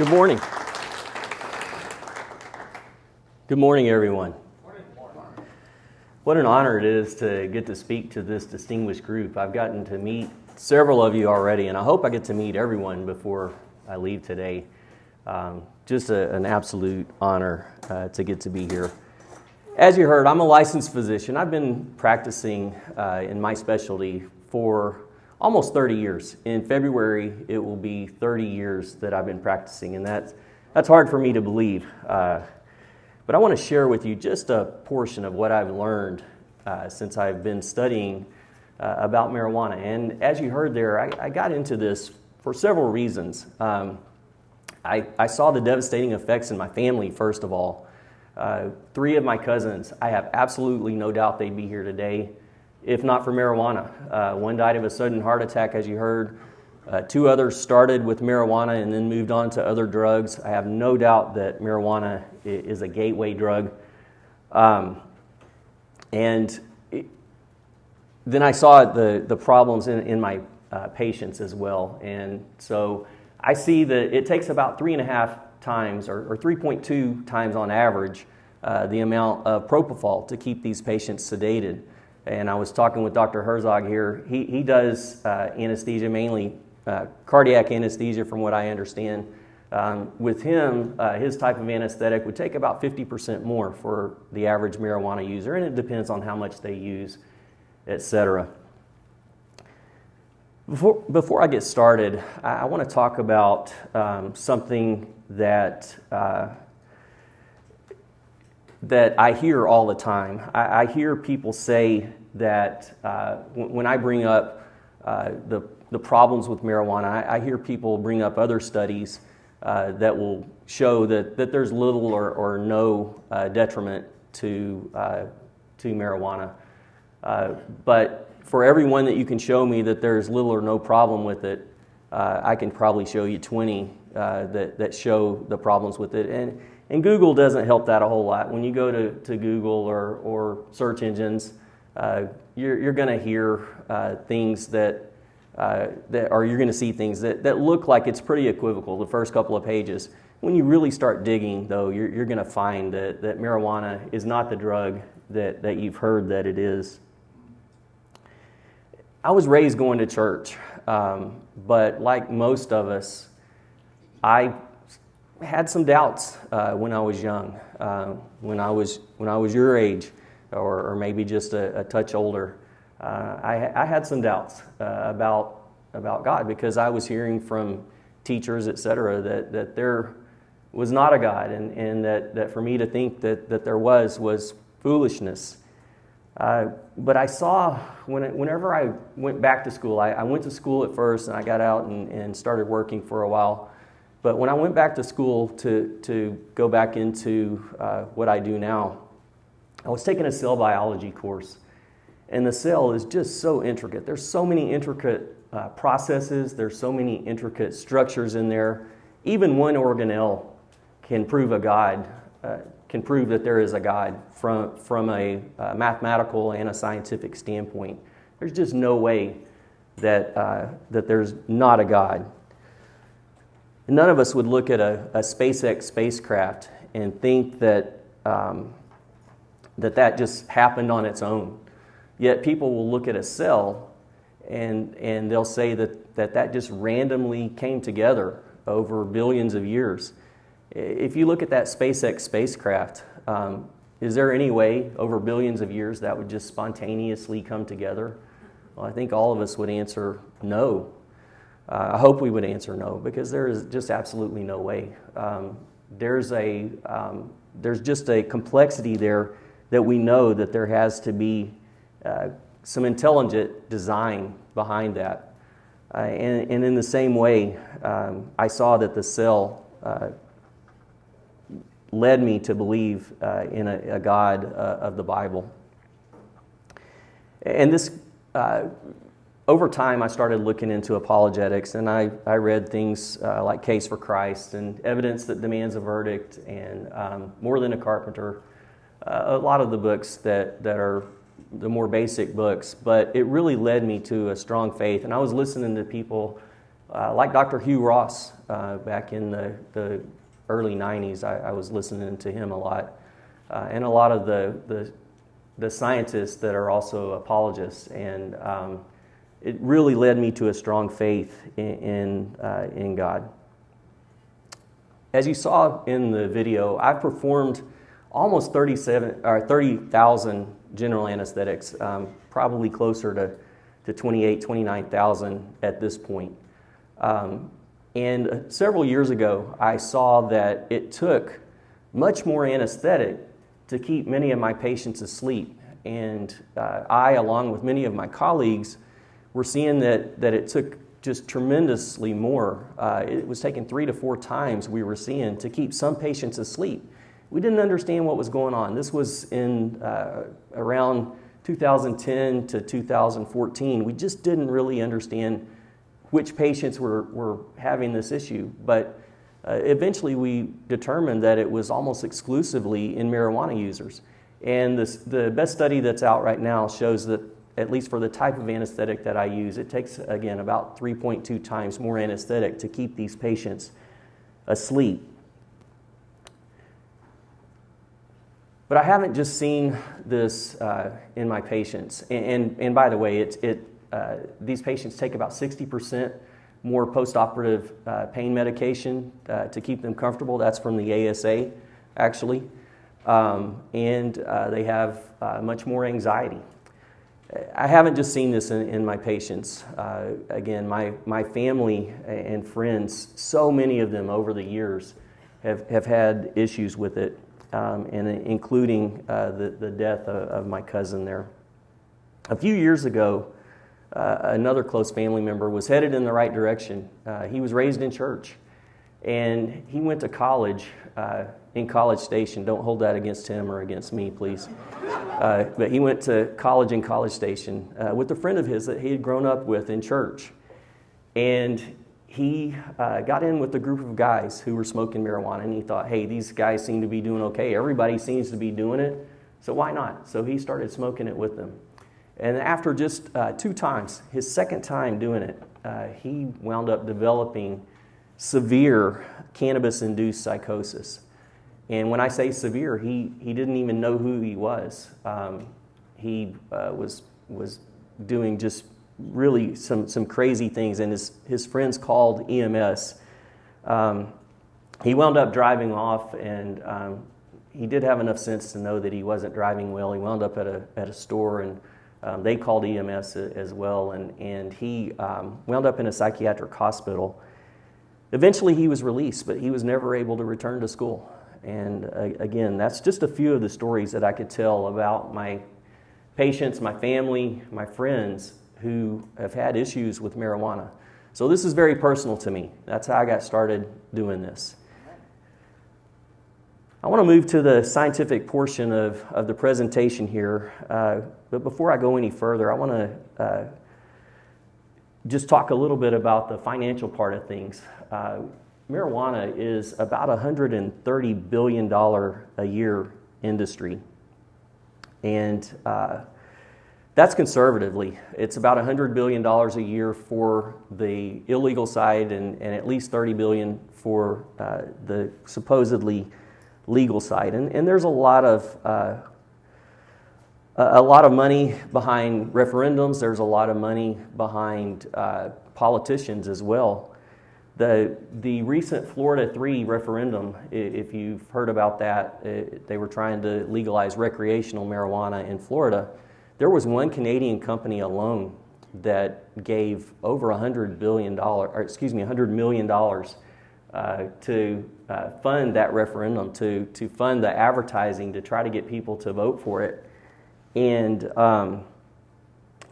Good morning. Good morning, everyone. What an honor it is to get to speak to this distinguished group. I've gotten to meet several of you already, and I hope I get to meet everyone before I leave today. Just an absolute honor to get to be here. As you heard, I'm a licensed physician. I've been practicing in my specialty for almost 30 years. In February, it will be 30 years that I've been practicing, and that's hard for me to believe. But I want to share with you just a portion of what I've learned since I've been studying about marijuana. And as you heard there, I got into this for several reasons. I saw the devastating effects in my family, first of all. 3 of my cousins, I have absolutely no doubt they'd be here today if not for marijuana. One died of a sudden heart attack, as you heard. 2 others started with marijuana and then moved on to other drugs. I have no doubt that marijuana is a gateway drug. Then I saw the problems in my patients as well. And so I see that it takes about 3.5 times or 3.2 times on average the amount of propofol to keep these patients sedated. And I was talking with Dr. Herzog here. He does anesthesia, mainly cardiac anesthesia from what I understand. With him, his type of anesthetic would take about 50% more for the average marijuana user, and it depends on how much they use, etc. Before I get started, I want to talk about something that I hear all the time. I hear people say that when I bring up the problems with marijuana, I hear people bring up other studies that will show that there's little or no detriment to marijuana. But for everyone that you can show me that there's little or no problem with it, I can probably show you 20 that show the problems with it. And Google doesn't help that a whole lot. When you go to Google or search engines, you're going to hear things or you're going to see things that look like it's pretty equivocal the first couple of pages. When you really start digging, though, you're going to find that marijuana is not the drug that you've heard that it is. I was raised going to church, but like most of us, I had some doubts when I was young, when I was your age, or maybe just a touch older. I had some doubts about God because I was hearing from teachers, etc., that there was not a God, and that for me to think that there was foolishness. But I saw whenever I went back to school, I went to school at first, and I got out and started working for a while. But when I went back to school to go back into what I do now, I was taking a cell biology course. And the cell is just so intricate. There's so many intricate processes. There's so many intricate structures in there. Even one organelle can prove can prove that there is a God from a mathematical and a scientific standpoint. There's just no way that there's not a God. None of us would look at a SpaceX spacecraft and think that just happened on its own. Yet people will look at a cell and they'll say that just randomly came together over billions of years. If you look at that SpaceX spacecraft, is there any way over billions of years that would just spontaneously come together? Well, I think all of us would answer no. I hope we would answer no, because there is just absolutely no way. There's just a complexity there that we know that there has to be some intelligent design behind that. And in the same way, I saw that the cell led me to believe in a God of the Bible. And this, over time, I started looking into apologetics, and I read things like Case for Christ and Evidence That Demands a Verdict and More Than a Carpenter, a lot of the books that are the more basic books, but it really led me to a strong faith. And I was listening to people Like Dr. Hugh Ross back in the early 90s, I was listening to him a lot. And a lot of the scientists that are also apologists. And it really led me to a strong faith in God. As you saw in the video, I've performed almost 30,000 general anesthetics, probably closer to 29,000 at this point. And several years ago, I saw that it took much more anesthetic to keep many of my patients asleep. And I, along with many of my colleagues, were seeing that it took just tremendously more. It was taking 3 to 4 times we were seeing to keep some patients asleep. We didn't understand what was going on. This was in around 2010 to 2014. We just didn't really understand which patients were having this issue. But eventually we determined that it was almost exclusively in marijuana users. And the best study that's out right now shows that, at least for the type of anesthetic that I use, it takes, again, about 3.2 times more anesthetic to keep these patients asleep. But I haven't just seen this in my patients. And by the way, these patients take about 60% more postoperative pain medication to keep them comfortable. That's from the ASA, actually. And they have much more anxiety. I haven't just seen this in my patients. Again, my family and friends, so many of them over the years have had issues with it, and including the death of my cousin there. A few years ago, another close family member was headed in the right direction. He was raised in church, and he went to college in College Station. Don't hold that against him or against me, please. But he went to college in College Station with a friend of his that he had grown up with in church. And he got in with a group of guys who were smoking marijuana, and he thought, hey, these guys seem to be doing okay. Everybody seems to be doing it, so why not? So he started smoking it with them. And after just 2 times, his second time doing it, he wound up developing severe cannabis-induced psychosis. And when I say severe, he didn't even know who he was. He was doing just really some crazy things, and his friends called EMS. He wound up driving off, and he did have enough sense to know that he wasn't driving well. He wound up at a store, and they called EMS as well, and he wound up in a psychiatric hospital. Eventually he was released, but he was never able to return to school. And again, that's just a few of the stories that I could tell about my patients, my family, my friends who have had issues with marijuana. So this is very personal to me. That's how I got started doing this. I want to move to the scientific portion of the presentation here. But before I go any further, I want to just talk a little bit about the financial part of things. Marijuana is about $130 billion a year industry. And that's conservatively. It's about $100 billion a year for the illegal side and at least $30 billion for the supposedly legal side. And there's a lot of money behind referendums. There's a lot of money behind politicians as well. The recent Florida 3 referendum, if you've heard about that, they were trying to legalize recreational marijuana in Florida. There was one Canadian company alone that gave over $100 million to fund that referendum, to fund the advertising to try to get people to vote for it. And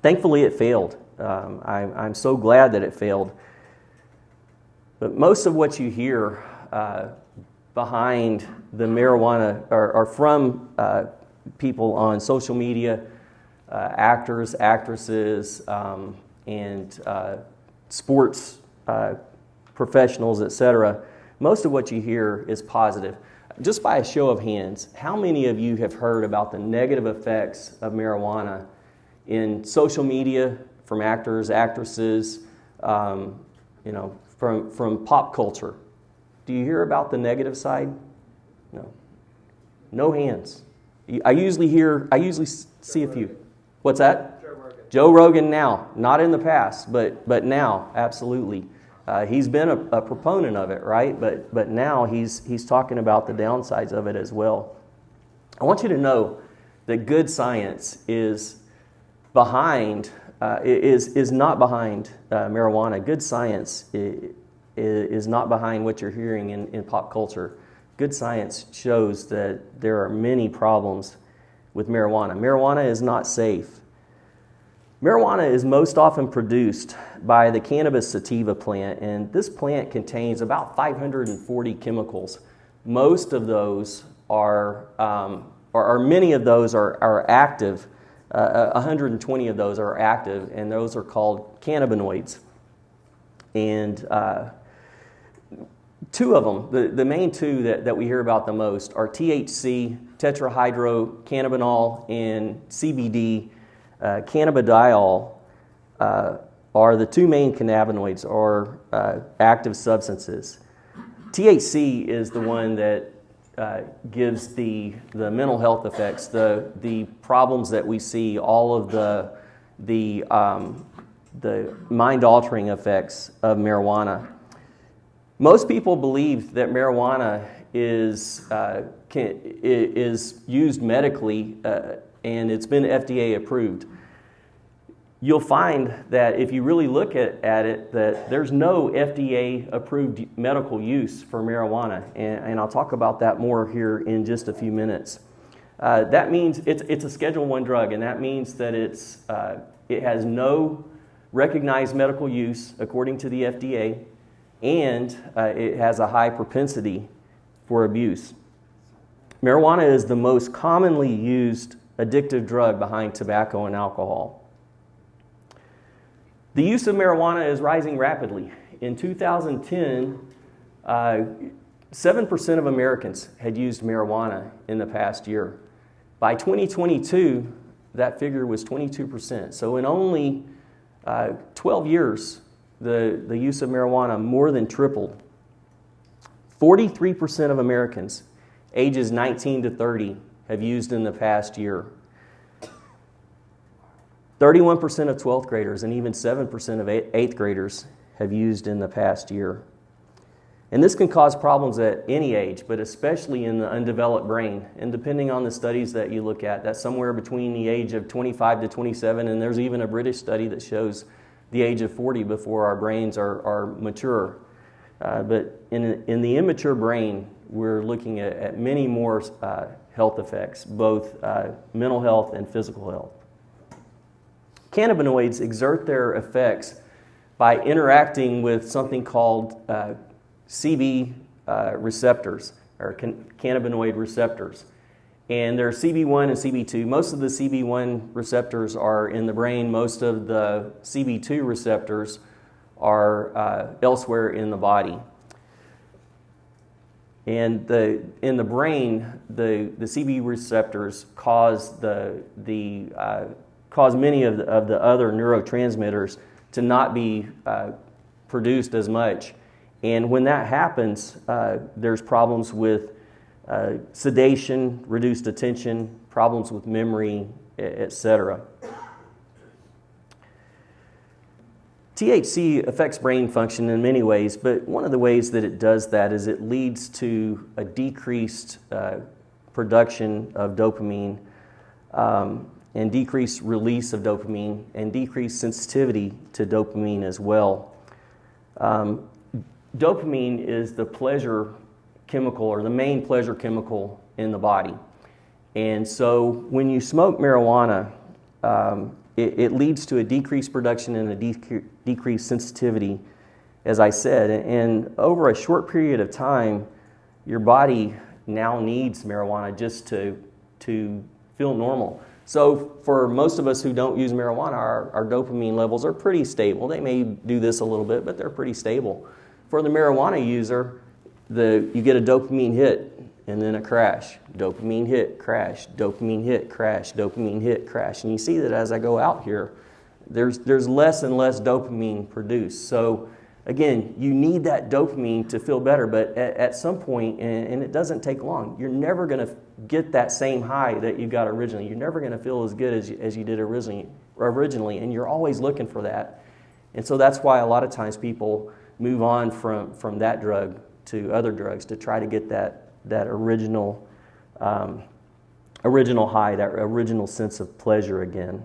thankfully it failed. I'm so glad that it failed. But most of what you hear behind the marijuana are from people on social media, actors, actresses, and sports professionals, etc. Most of what you hear is positive. Just by a show of hands, how many of you have heard about the negative effects of marijuana in social media from actors, actresses, from pop culture. Do you hear about the negative side? No. No hands. I usually see a few. What's that? Joe Rogan now, not in the past, but now, absolutely. He's been a proponent of it, right? But now he's talking about the downsides of it as well. I want you to know that good science is behind is not behind marijuana. Good science is not behind what you're hearing in pop culture. Good science shows that there are many problems with marijuana. Marijuana is not safe. Marijuana is most often produced by the cannabis sativa plant, and this plant contains about 540 chemicals. Most of those many of those are active. 120 of those are active, and those are called cannabinoids. And two of them, the main two that we hear about the most are THC, tetrahydrocannabinol, and CBD, cannabidiol, are the two main cannabinoids or active substances. THC is the one that gives the mental health effects, the problems that we see, all of the mind-altering effects of marijuana. Most people believe that marijuana is used medically, and it's been FDA approved. You'll find that if you really look at it, that there's no FDA-approved medical use for marijuana, and I'll talk about that more here in just a few minutes. That means it's a Schedule I drug, and that means that it has no recognized medical use according to the FDA, and it has a high propensity for abuse. Marijuana is the most commonly used addictive drug behind tobacco and alcohol. The use of marijuana is rising rapidly. In 2010, 7% of Americans had used marijuana in the past year. By 2022, that figure was 22%. So in only 12 years, the use of marijuana more than tripled. 43% of Americans ages 19 to 30 have used in the past year. 31% of 12th graders and even 7% of 8th graders have used in the past year. And this can cause problems at any age, but especially in the undeveloped brain. And depending on the studies that you look at, that's somewhere between the age of 25 to 27, and there's even a British study that shows the age of 40 before our brains are mature. But in the immature brain, we're looking at many more health effects, both mental health and physical health. Cannabinoids exert their effects by interacting with something called CB receptors, or cannabinoid receptors. And there are CB1 and CB2. Most of the CB1 receptors are in the brain. Most of the CB2 receptors are elsewhere in the body. And in the brain, the CB receptors cause cause many of the other neurotransmitters to not be produced as much. And when that happens, there's problems with sedation, reduced attention, problems with memory, etc. THC affects brain function in many ways, but one of the ways that it does that is it leads to a decreased production of dopamine, and decreased release of dopamine, and decreased sensitivity to dopamine as well. Dopamine is the pleasure chemical, or the main pleasure chemical in the body. And so when you smoke marijuana, it leads to a decreased production and a decreased sensitivity, as I said. And over a short period of time, your body now needs marijuana just to feel normal. So for most of us who don't use marijuana, our dopamine levels are pretty stable. They may do this a little bit, but they're pretty stable. For the marijuana user, you get a dopamine hit and then a crash. Dopamine hit, crash, dopamine hit, crash, dopamine hit, crash. And you see that as I go out here, there's less and less dopamine produced. So again, you need that dopamine to feel better, but at some point, and it doesn't take long, you're never going to get that same high that you got originally. You're never going to feel as good as you did originally, and you're always looking for that. And so that's why a lot of times people move on from that drug to other drugs to try to get that original high, that original sense of pleasure again.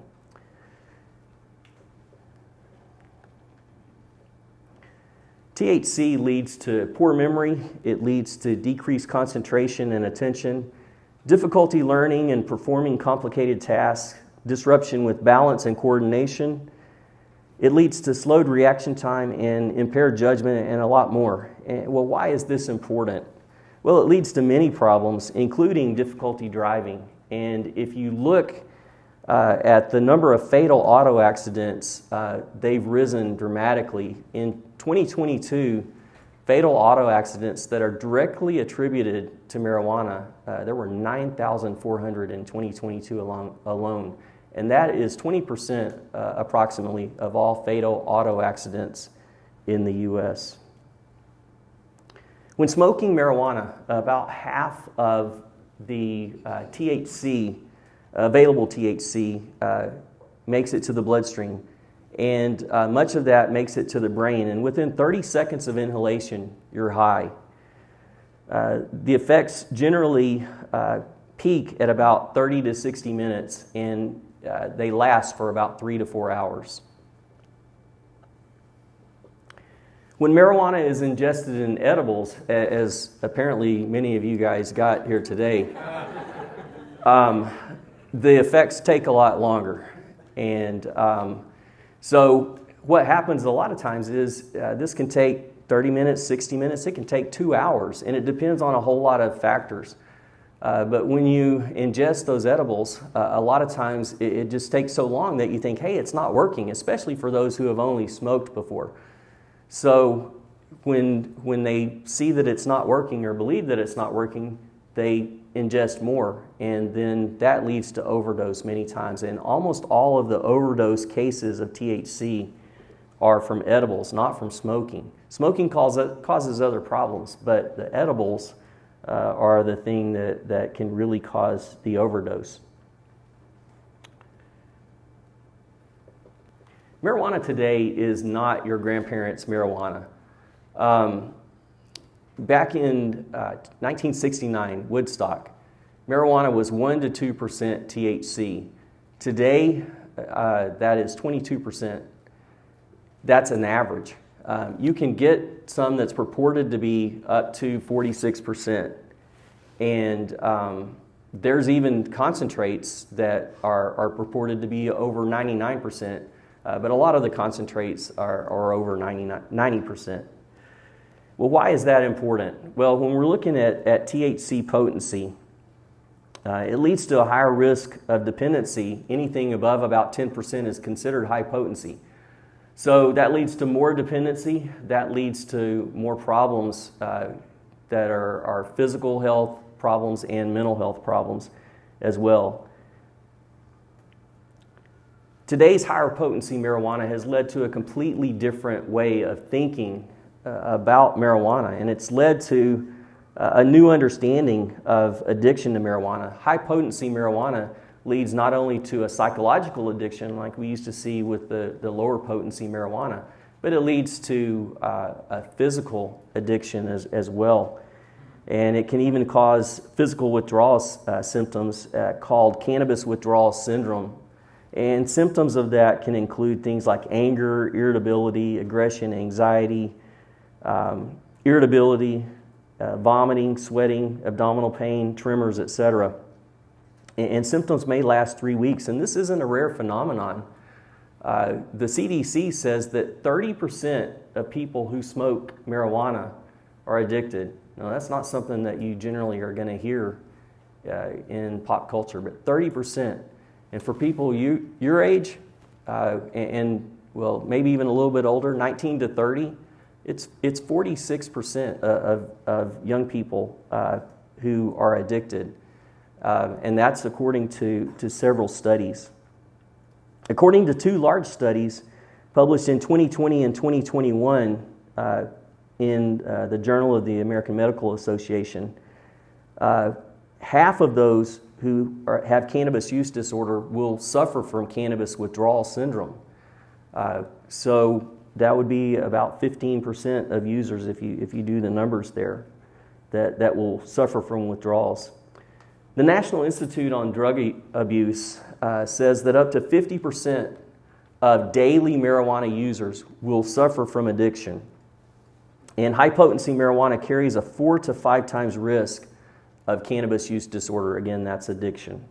THC leads to poor memory. It leads to decreased concentration and attention, difficulty learning and performing complicated tasks, disruption with balance and coordination. It leads to slowed reaction time and impaired judgment and a lot more. Well, why is this important? Well, it leads to many problems, including difficulty driving. And if you look at the number of fatal auto accidents, they've risen dramatically. In 2022, fatal auto accidents that are directly attributed to marijuana, there were 9,400 in 2022 alone. And that is 20% approximately of all fatal auto accidents in the U.S. When smoking marijuana, about half of the THC, available THC, makes it to the bloodstream. And much of that makes it to the brain. And within 30 seconds of inhalation, you're high. The effects generally peak at about 30 to 60 minutes, and they last for about 3 to 4 hours. When marijuana is ingested in edibles, as apparently many of you guys got here today, the effects take a lot longer. And so what happens a lot of times is this can take 30 minutes, 60 minutes, it can take 2 hours, and it depends on a whole lot of factors. But when you ingest those edibles, a lot of times it just takes so long that you think, hey, it's not working, especially for those who have only smoked before. So when they see that it's not working or believe that it's not working, they ingest more, and then that leads to overdose many times. And almost all of the overdose cases of THC are from edibles, not from smoking. Smoking causes other problems, but the edibles are the thing that can really cause the overdose. Marijuana today is not your grandparents' marijuana. Back in 1969, Woodstock, marijuana was 1% to 2% THC. Today, that is 22%. That's an average. You can get some that's purported to be up to 46%. And there's even concentrates that are purported to be over 99%. But a lot of the concentrates are over 90%. Well, why is that important? Well, when we're looking at THC potency, it leads to a higher risk of dependency. Anything above about 10% is considered high potency. So that leads to more dependency. That leads to more problems that are physical health problems and mental health problems as well. Today's higher potency marijuana has led to a completely different way of thinking about marijuana, and it's led to a new understanding of addiction to marijuana. High potency marijuana leads not only to a psychological addiction like we used to see with the lower potency marijuana, but it leads to a physical addiction as well. And it can even cause physical withdrawal symptoms called cannabis withdrawal syndrome. And symptoms of that can include things like anger, irritability, aggression, anxiety, irritability, vomiting, sweating, abdominal pain, tremors, etc. And symptoms may last 3 weeks, and this isn't a rare phenomenon. The CDC says that 30% of people who smoke marijuana are addicted. Now, that's not something that you generally are going to hear in pop culture, but 30%. And for people your age, and well, maybe even a little bit older, 19 to 30, it's 46% of young people who are addicted. And that's according to several studies. According to two large studies published in 2020 and 2021, in the Journal of the American Medical Association, half of those who have cannabis use disorder will suffer from cannabis withdrawal syndrome. So that would be about 15% of users, if you do the numbers there, that will suffer from withdrawals. The National Institute on Drug Abuse says that up to 50% of daily marijuana users will suffer from addiction. And high-potency marijuana carries a 4 to 5 times risk of cannabis use disorder. Again, that's addiction.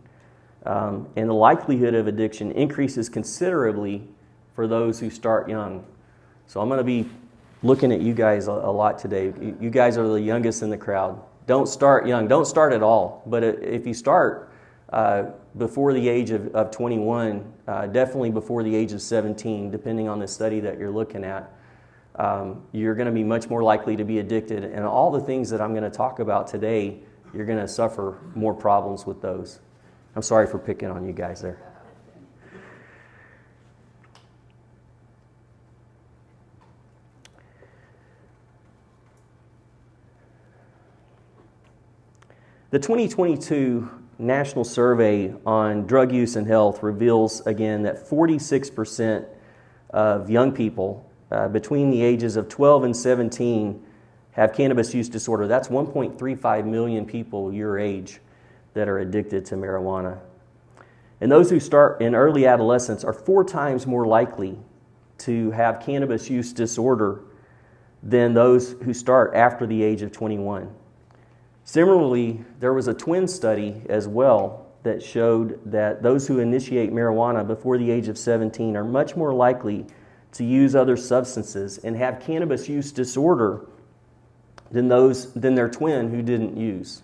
And the likelihood of addiction increases considerably for those who start young. So I'm going to be looking at you guys a lot today. You guys are the youngest in the crowd. Don't start young. Don't start at all. But if you start before the age of 21, definitely before the age of 17, depending on the study that you're looking at, you're going to be much more likely to be addicted. And all the things that I'm going to talk about today, you're going to suffer more problems with those. I'm sorry for picking on you guys there. The 2022 National Survey on Drug Use and Health reveals again that 46% of young people between the ages of 12 and 17 have cannabis use disorder. That's 1.35 million people your age that are addicted to marijuana. And those who start in early adolescence are 4 times more likely to have cannabis use disorder than those who start after the age of 21. Similarly, there was a twin study as well that showed that those who initiate marijuana before the age of 17 are much more likely to use other substances and have cannabis use disorder than their twin who didn't use.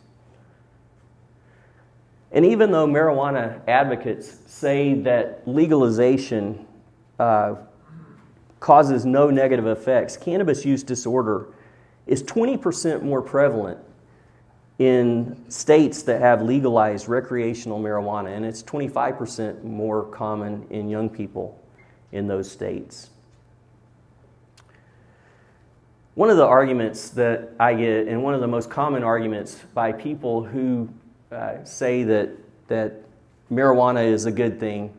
And even though marijuana advocates say that legalization causes no negative effects, cannabis use disorder is 20% more prevalent in states that have legalized recreational marijuana, and it's 25% more common in young people in those states. One of the arguments that I get, and one of the most common arguments by people who say that marijuana is a good thing,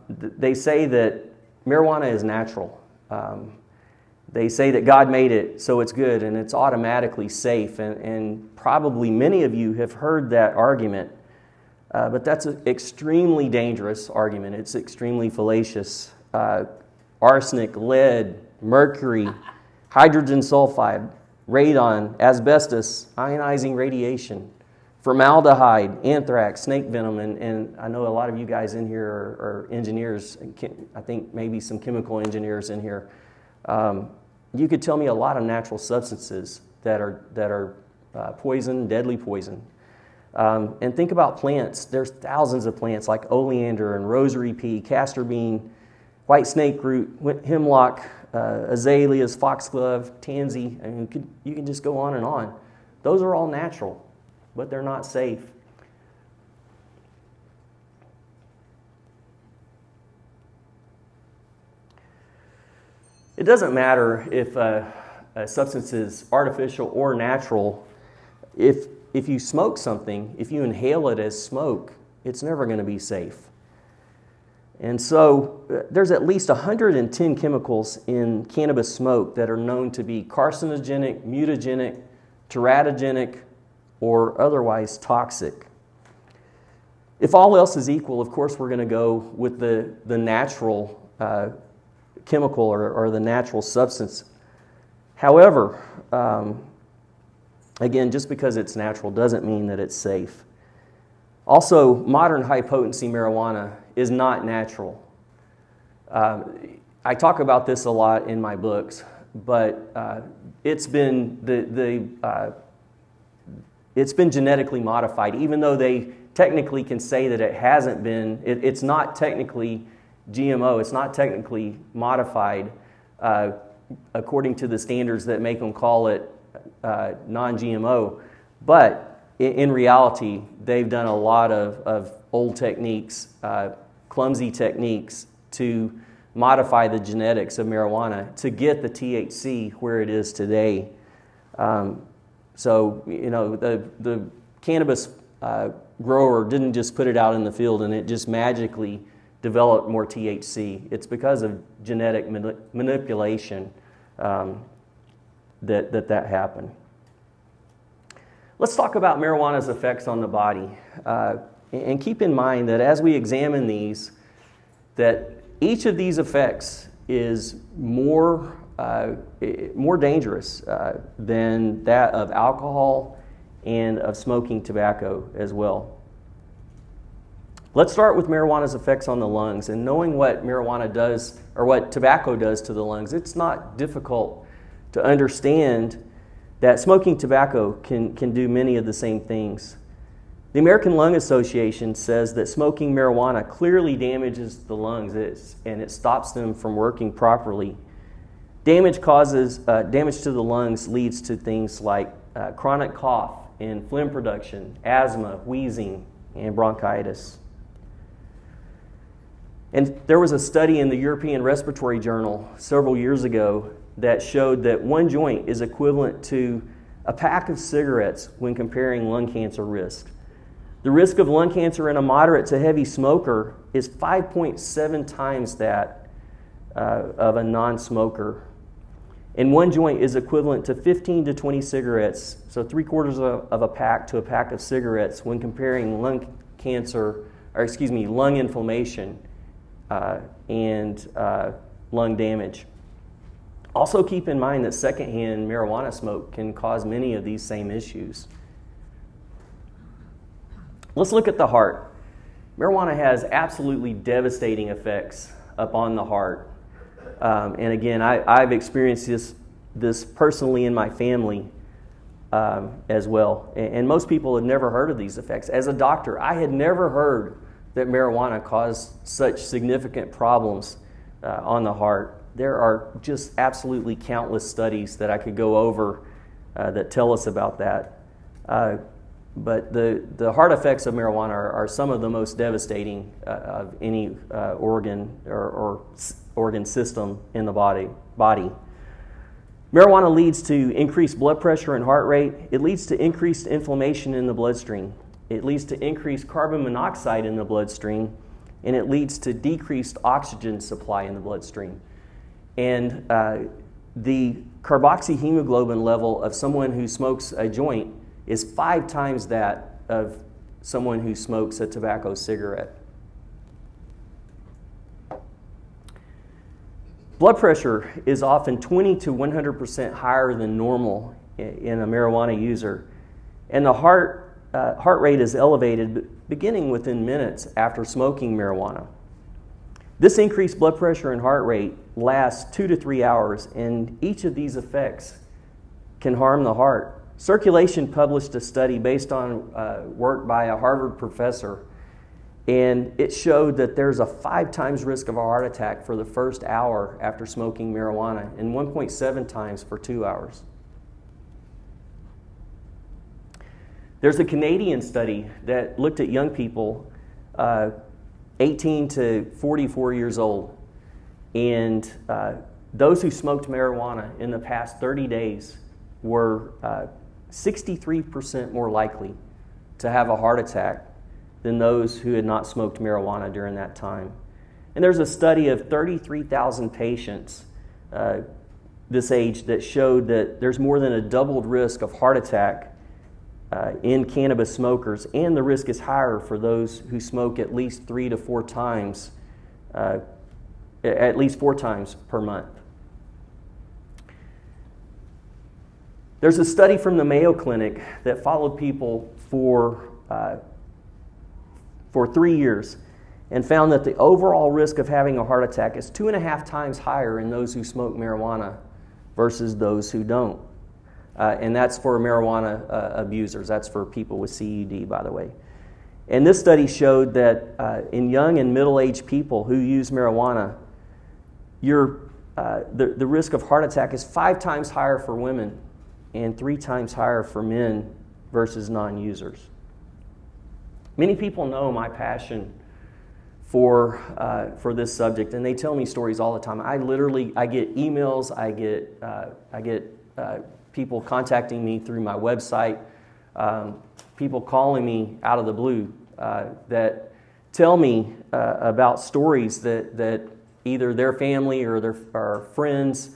they say that marijuana is natural. They say that God made it, so it's good, and it's automatically safe. And probably many of you have heard that argument, but that's an extremely dangerous argument. It's extremely fallacious. Arsenic, lead, mercury, hydrogen sulfide, radon, asbestos, ionizing radiation, formaldehyde, anthrax, snake venom, and I know a lot of you guys in here are engineers. I think maybe some chemical engineers in here. You could tell me a lot of natural substances that are poison, deadly poison. And think about plants. There's thousands of plants like oleander and rosary pea, castor bean, white snake root, hemlock, azaleas, foxglove, tansy. I mean, you can just go on and on. Those are all natural, but they're not safe. It doesn't matter if a substance is artificial or natural. If you smoke something, if you inhale it as smoke, it's never going to be safe. And so there's at least 110 chemicals in cannabis smoke that are known to be carcinogenic, mutagenic, teratogenic, or otherwise toxic. If all else is equal, of course, we're going to go with the natural chemical or the natural substance. However, again, just because it's natural doesn't mean that it's safe. Also, modern high-potency marijuana is not natural. I talk about this a lot in my books, but it's been it's been genetically modified. Even though they technically can say that it hasn't been, it's not technically GMO. It's not technically modified according to the standards that make them call it non-GMO. But in reality, they've done a lot of old techniques, clumsy techniques to modify the genetics of marijuana to get the THC where it is today. So, the cannabis grower didn't just put it out in the field and it just magically developed more THC. It's because of genetic manipulation that happened. Let's talk about marijuana's effects on the body. And keep in mind that as we examine these, that each of these effects is more dangerous than that of alcohol and of smoking tobacco as well. Let's start with marijuana's effects on the lungs. And knowing what marijuana does, or what tobacco does to the lungs, it's not difficult to understand that smoking tobacco can do many of the same things. The American Lung Association says that smoking marijuana clearly damages the lungs and it stops them from working properly. Damage to the lungs leads to things like chronic cough and phlegm production, asthma, wheezing, and bronchitis. And there was a study in the European Respiratory Journal several years ago that showed that one joint is equivalent to a pack of cigarettes when comparing lung cancer risk. The risk of lung cancer in a moderate to heavy smoker is 5.7 times that of a non-smoker. And one joint is equivalent to 15 to 20 cigarettes, so 3/4 of a pack to a pack of cigarettes when comparing lung inflammation and lung damage. Also keep in mind that secondhand marijuana smoke can cause many of these same issues. Let's look at the heart. Marijuana has absolutely devastating effects upon the heart. And again, I've experienced this personally in my family as well. And most people have never heard of these effects. As a doctor, I had never heard that marijuana caused such significant problems on the heart. There are just absolutely countless studies that I could go over that tell us about that. But the heart effects of marijuana are some of the most devastating of any organ or organ system in the body. Marijuana leads to increased blood pressure and heart rate. It leads to increased inflammation in the bloodstream. It leads to increased carbon monoxide in the bloodstream, and it leads to decreased oxygen supply in the bloodstream. And the carboxyhemoglobin level of someone who smokes a joint is 5 times that of someone who smokes a tobacco cigarette. Blood pressure is often 20 to 100% higher than normal in a marijuana user, and the heart rate is elevated beginning within minutes after smoking marijuana. This increased blood pressure and heart rate lasts 2 to 3 hours, and each of these effects can harm the heart. Circulation published a study based on work by a Harvard professor, and it showed that there's a 5 times risk of a heart attack for the first hour after smoking marijuana and 1.7 times for 2 hours. There's a Canadian study that looked at young people 18 to 44 years old, and those who smoked marijuana in the past 30 days were 63% more likely to have a heart attack than those who had not smoked marijuana during that time. And there's a study of 33,000 patients this age that showed that there's more than a doubled risk of heart attack in cannabis smokers, and the risk is higher for those who smoke at least 3 to 4 times, at least 4 times per month. There's a study from the Mayo Clinic that followed people for 3 years and found that the overall risk of having a heart attack is 2.5 times higher in those who smoke marijuana versus those who don't. And that's for marijuana abusers. That's for people with CUD, by the way. And this study showed that in young and middle-aged people who use marijuana, the risk of heart attack is 5 times higher for women and 3 times higher for men versus non-users. Many people know my passion for this subject, and they tell me stories all the time. I get emails, I get people contacting me through my website, people calling me out of the blue that tell me about stories that either their family or their friends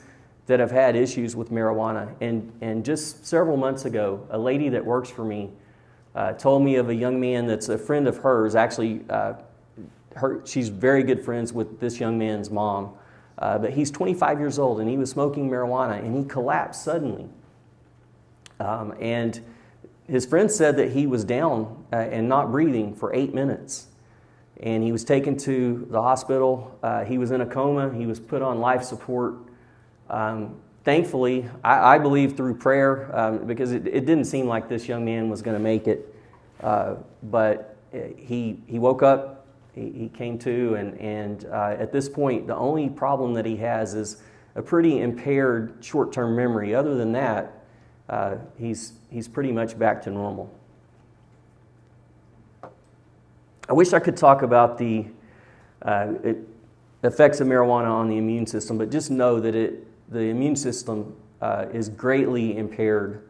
that have had issues with marijuana. And just several months ago, a lady that works for me told me of a young man that's a friend of hers. Actually, she's very good friends with this young man's mom. But he's 25 years old, and he was smoking marijuana, and he collapsed suddenly. And his friend said that he was down and not breathing for 8 minutes. And he was taken to the hospital. He was in a coma. He was put on life support. Thankfully, I believe through prayer, because it didn't seem like this young man was going to make it. But he woke up, he came to, and at this point, the only problem that he has is a pretty impaired short-term memory. Other than that, he's pretty much back to normal. I wish I could talk about the effects of marijuana on the immune system, but just know that the immune system is greatly impaired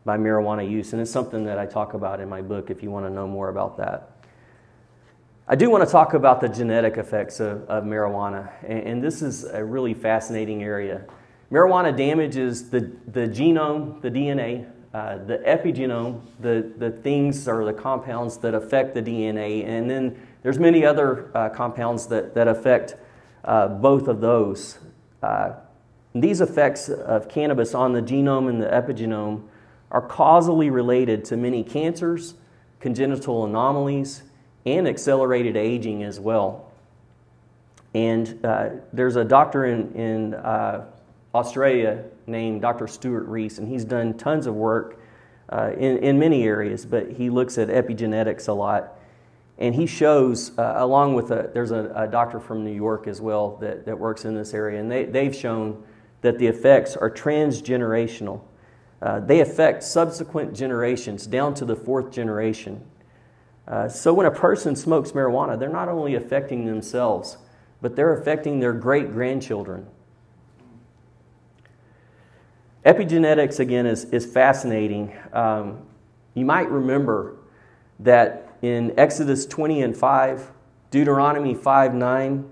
by marijuana use, and it's something that I talk about in my book if you want to know more about that. I do want to talk about the genetic effects of marijuana, and this is a really fascinating area. Marijuana damages the genome, the DNA, the epigenome, the things or the compounds that affect the DNA, and then there's many other compounds that affect both of those. These effects of cannabis on the genome and the epigenome are causally related to many cancers, congenital anomalies, and accelerated aging as well. And there's a doctor in Australia named Dr. Stuart Rees, and he's done tons of work in many areas, but he looks at epigenetics a lot. And he shows, along with there's a doctor from New York as well that works in this area, and they've shown that the effects are transgenerational. They affect subsequent generations down to the fourth generation. So when a person smokes marijuana, they're not only affecting themselves, but they're affecting their great-grandchildren. Epigenetics, again, is fascinating. You might remember that in Exodus 20 and 5, Deuteronomy 5:9,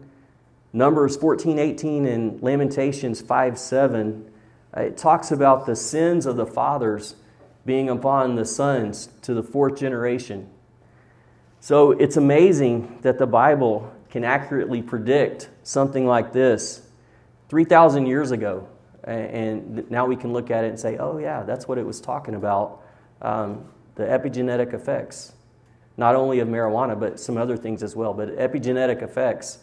Numbers 14:18, and Lamentations 5:7, it talks about the sins of the fathers being upon the sons to the fourth generation. So it's amazing that the Bible can accurately predict something like this 3,000 years ago. And now we can look at it and say, oh yeah, that's what it was talking about, the epigenetic effects, not only of marijuana, but some other things as well. But epigenetic effects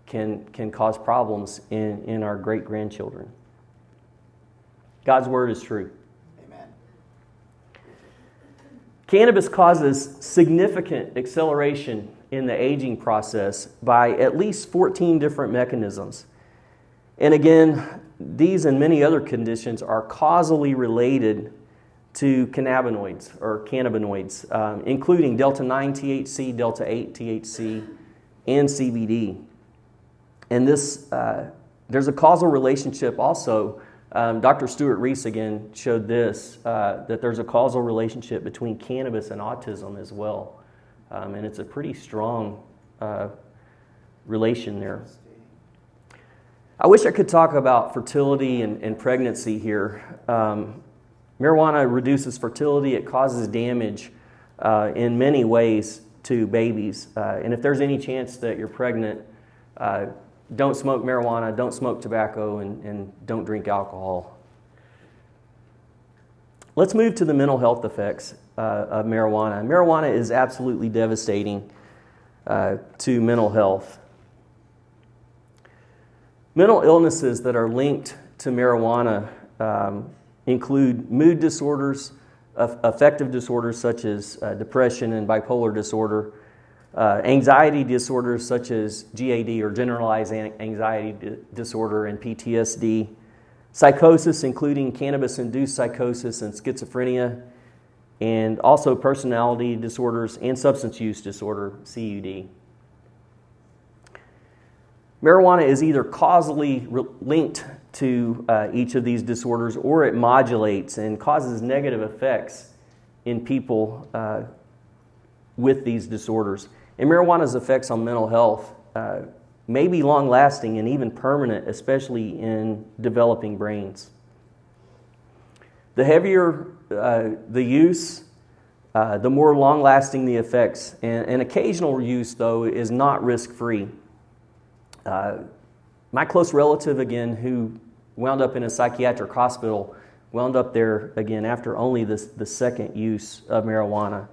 can cause problems in our great-grandchildren. God's word is true. Amen. Cannabis causes significant acceleration in the aging process by at least 14 different mechanisms. And again, these and many other conditions are causally related to cannabinoids or cannabinoids, including delta-9 THC, delta-8 THC, and CBD. And there's a causal relationship also. Dr. Stuart Rees again showed this, that there's a causal relationship between cannabis and autism as well. And it's a pretty strong relation there. I wish I could talk about fertility and pregnancy here. Marijuana reduces fertility. It causes damage in many ways to babies. And if there's any chance that you're pregnant, don't smoke marijuana, don't smoke tobacco, and don't drink alcohol. Let's move to the mental health effects of marijuana. Marijuana is absolutely devastating to mental health. Mental illnesses that are linked to marijuana include mood disorders, affective disorders such as depression and bipolar disorder, anxiety disorders such as GAD or generalized anxiety disorder and PTSD, psychosis including cannabis-induced psychosis and schizophrenia, and also personality disorders and substance use disorder, CUD. Marijuana is either causally linked to each of these disorders, or it modulates and causes negative effects in people with these disorders. And marijuana's effects on mental health may be long-lasting and even permanent, especially in developing brains. The heavier the use, the more long-lasting the effects. And occasional use, though, is not risk-free. My close relative, again, who wound up in a psychiatric hospital, wound up there, again, after only the second use of marijuana.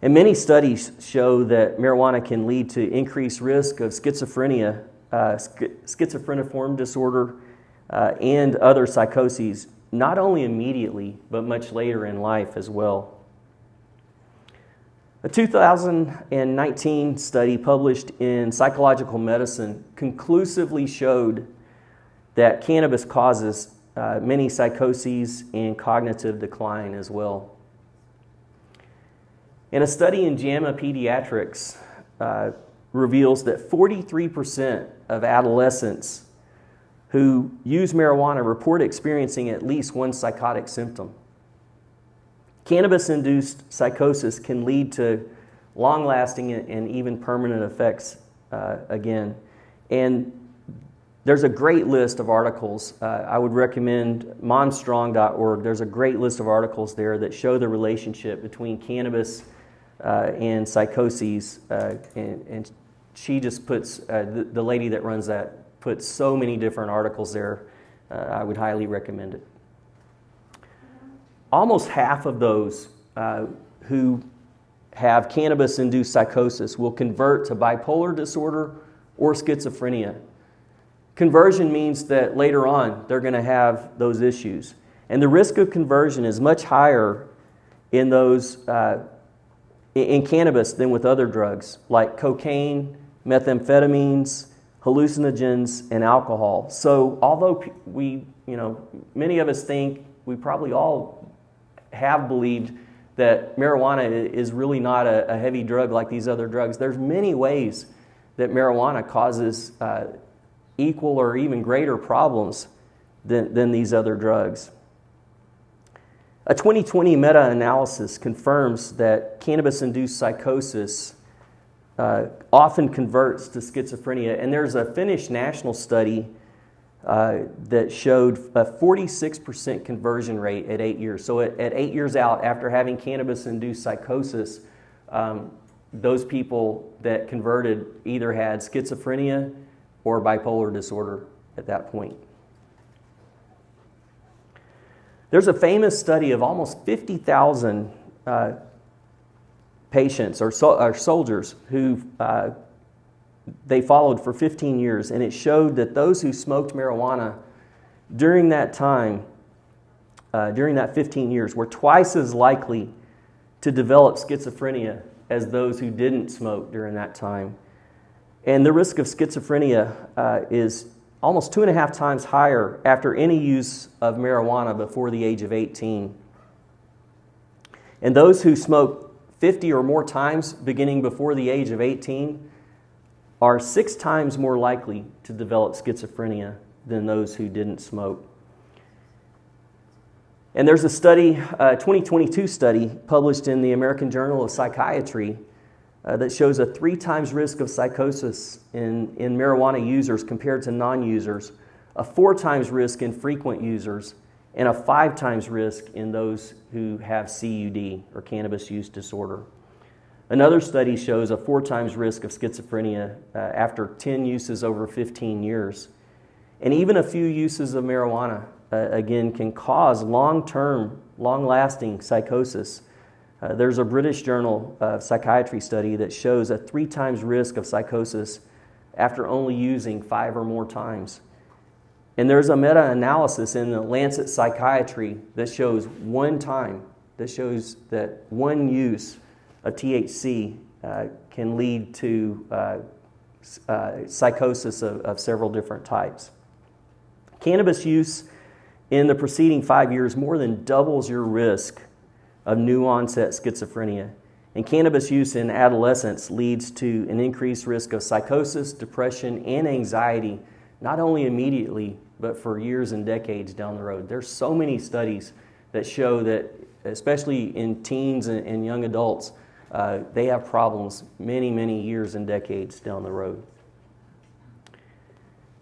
And many studies show that marijuana can lead to increased risk of schizophrenia, schizophreniform disorder, and other psychoses, not only immediately, but much later in life as well. A 2019 study published in Psychological Medicine conclusively showed that cannabis causes many psychoses and cognitive decline as well. And a study in JAMA Pediatrics reveals that 43% of adolescents who use marijuana report experiencing at least one psychotic symptom. Cannabis-induced psychosis can lead to long-lasting and even permanent effects again. And there's a great list of articles. I would recommend momstrong.org. There's a great list of articles there that show the relationship between cannabis and psychoses. And she just puts, the lady that runs that puts so many different articles there. I would highly recommend it. Almost half of those who have cannabis-induced psychosis will convert to bipolar disorder or schizophrenia. Conversion means that later on they're going to have those issues. And the risk of conversion is much higher in those in cannabis than with other drugs like cocaine, methamphetamines, hallucinogens, and alcohol. So although many of us think, we probably all have believed that marijuana is really not a heavy drug like these other drugs, there's many ways that marijuana causes equal or even greater problems than these other drugs. A 2020 meta-analysis confirms that cannabis-induced psychosis often converts to schizophrenia, and there's a Finnish national study that showed a 46% conversion rate at 8 years. So at 8 years out, after having cannabis-induced psychosis, those people that converted either had schizophrenia or bipolar disorder at that point. There's a famous study of almost 50,000 patients or soldiers who they followed for 15 years, and it showed that those who smoked marijuana during that time, during that 15 years, were twice as likely to develop schizophrenia as those who didn't smoke during that time. And the risk of schizophrenia is almost 2.5 times higher after any use of marijuana before the age of 18. And those who smoke 50 or more times beginning before the age of 18 are 6 times more likely to develop schizophrenia than those who didn't smoke. And there's a study, a 2022 study, published in the American Journal of Psychiatry that shows a 3 times risk of psychosis in marijuana users compared to non-users, a 4 times risk in frequent users, and a 5 times risk in those who have CUD, or cannabis use disorder. Another study shows a 4 times risk of schizophrenia after 10 uses over 15 years. And even a few uses of marijuana, again, can cause long-term, long-lasting psychosis. There's a British Journal of Psychiatry study that shows a 3 times risk of psychosis after only using 5 or more times. And there's a meta-analysis in the Lancet Psychiatry that shows that one use of THC can lead to psychosis of several different types. Cannabis use in the preceding 5 years more than doubles your risk of new onset schizophrenia. And cannabis use in adolescence leads to an increased risk of psychosis, depression, and anxiety, not only immediately, but for years and decades down the road. There's so many studies that show that, especially in teens and young adults, they have problems many, many years and decades down the road.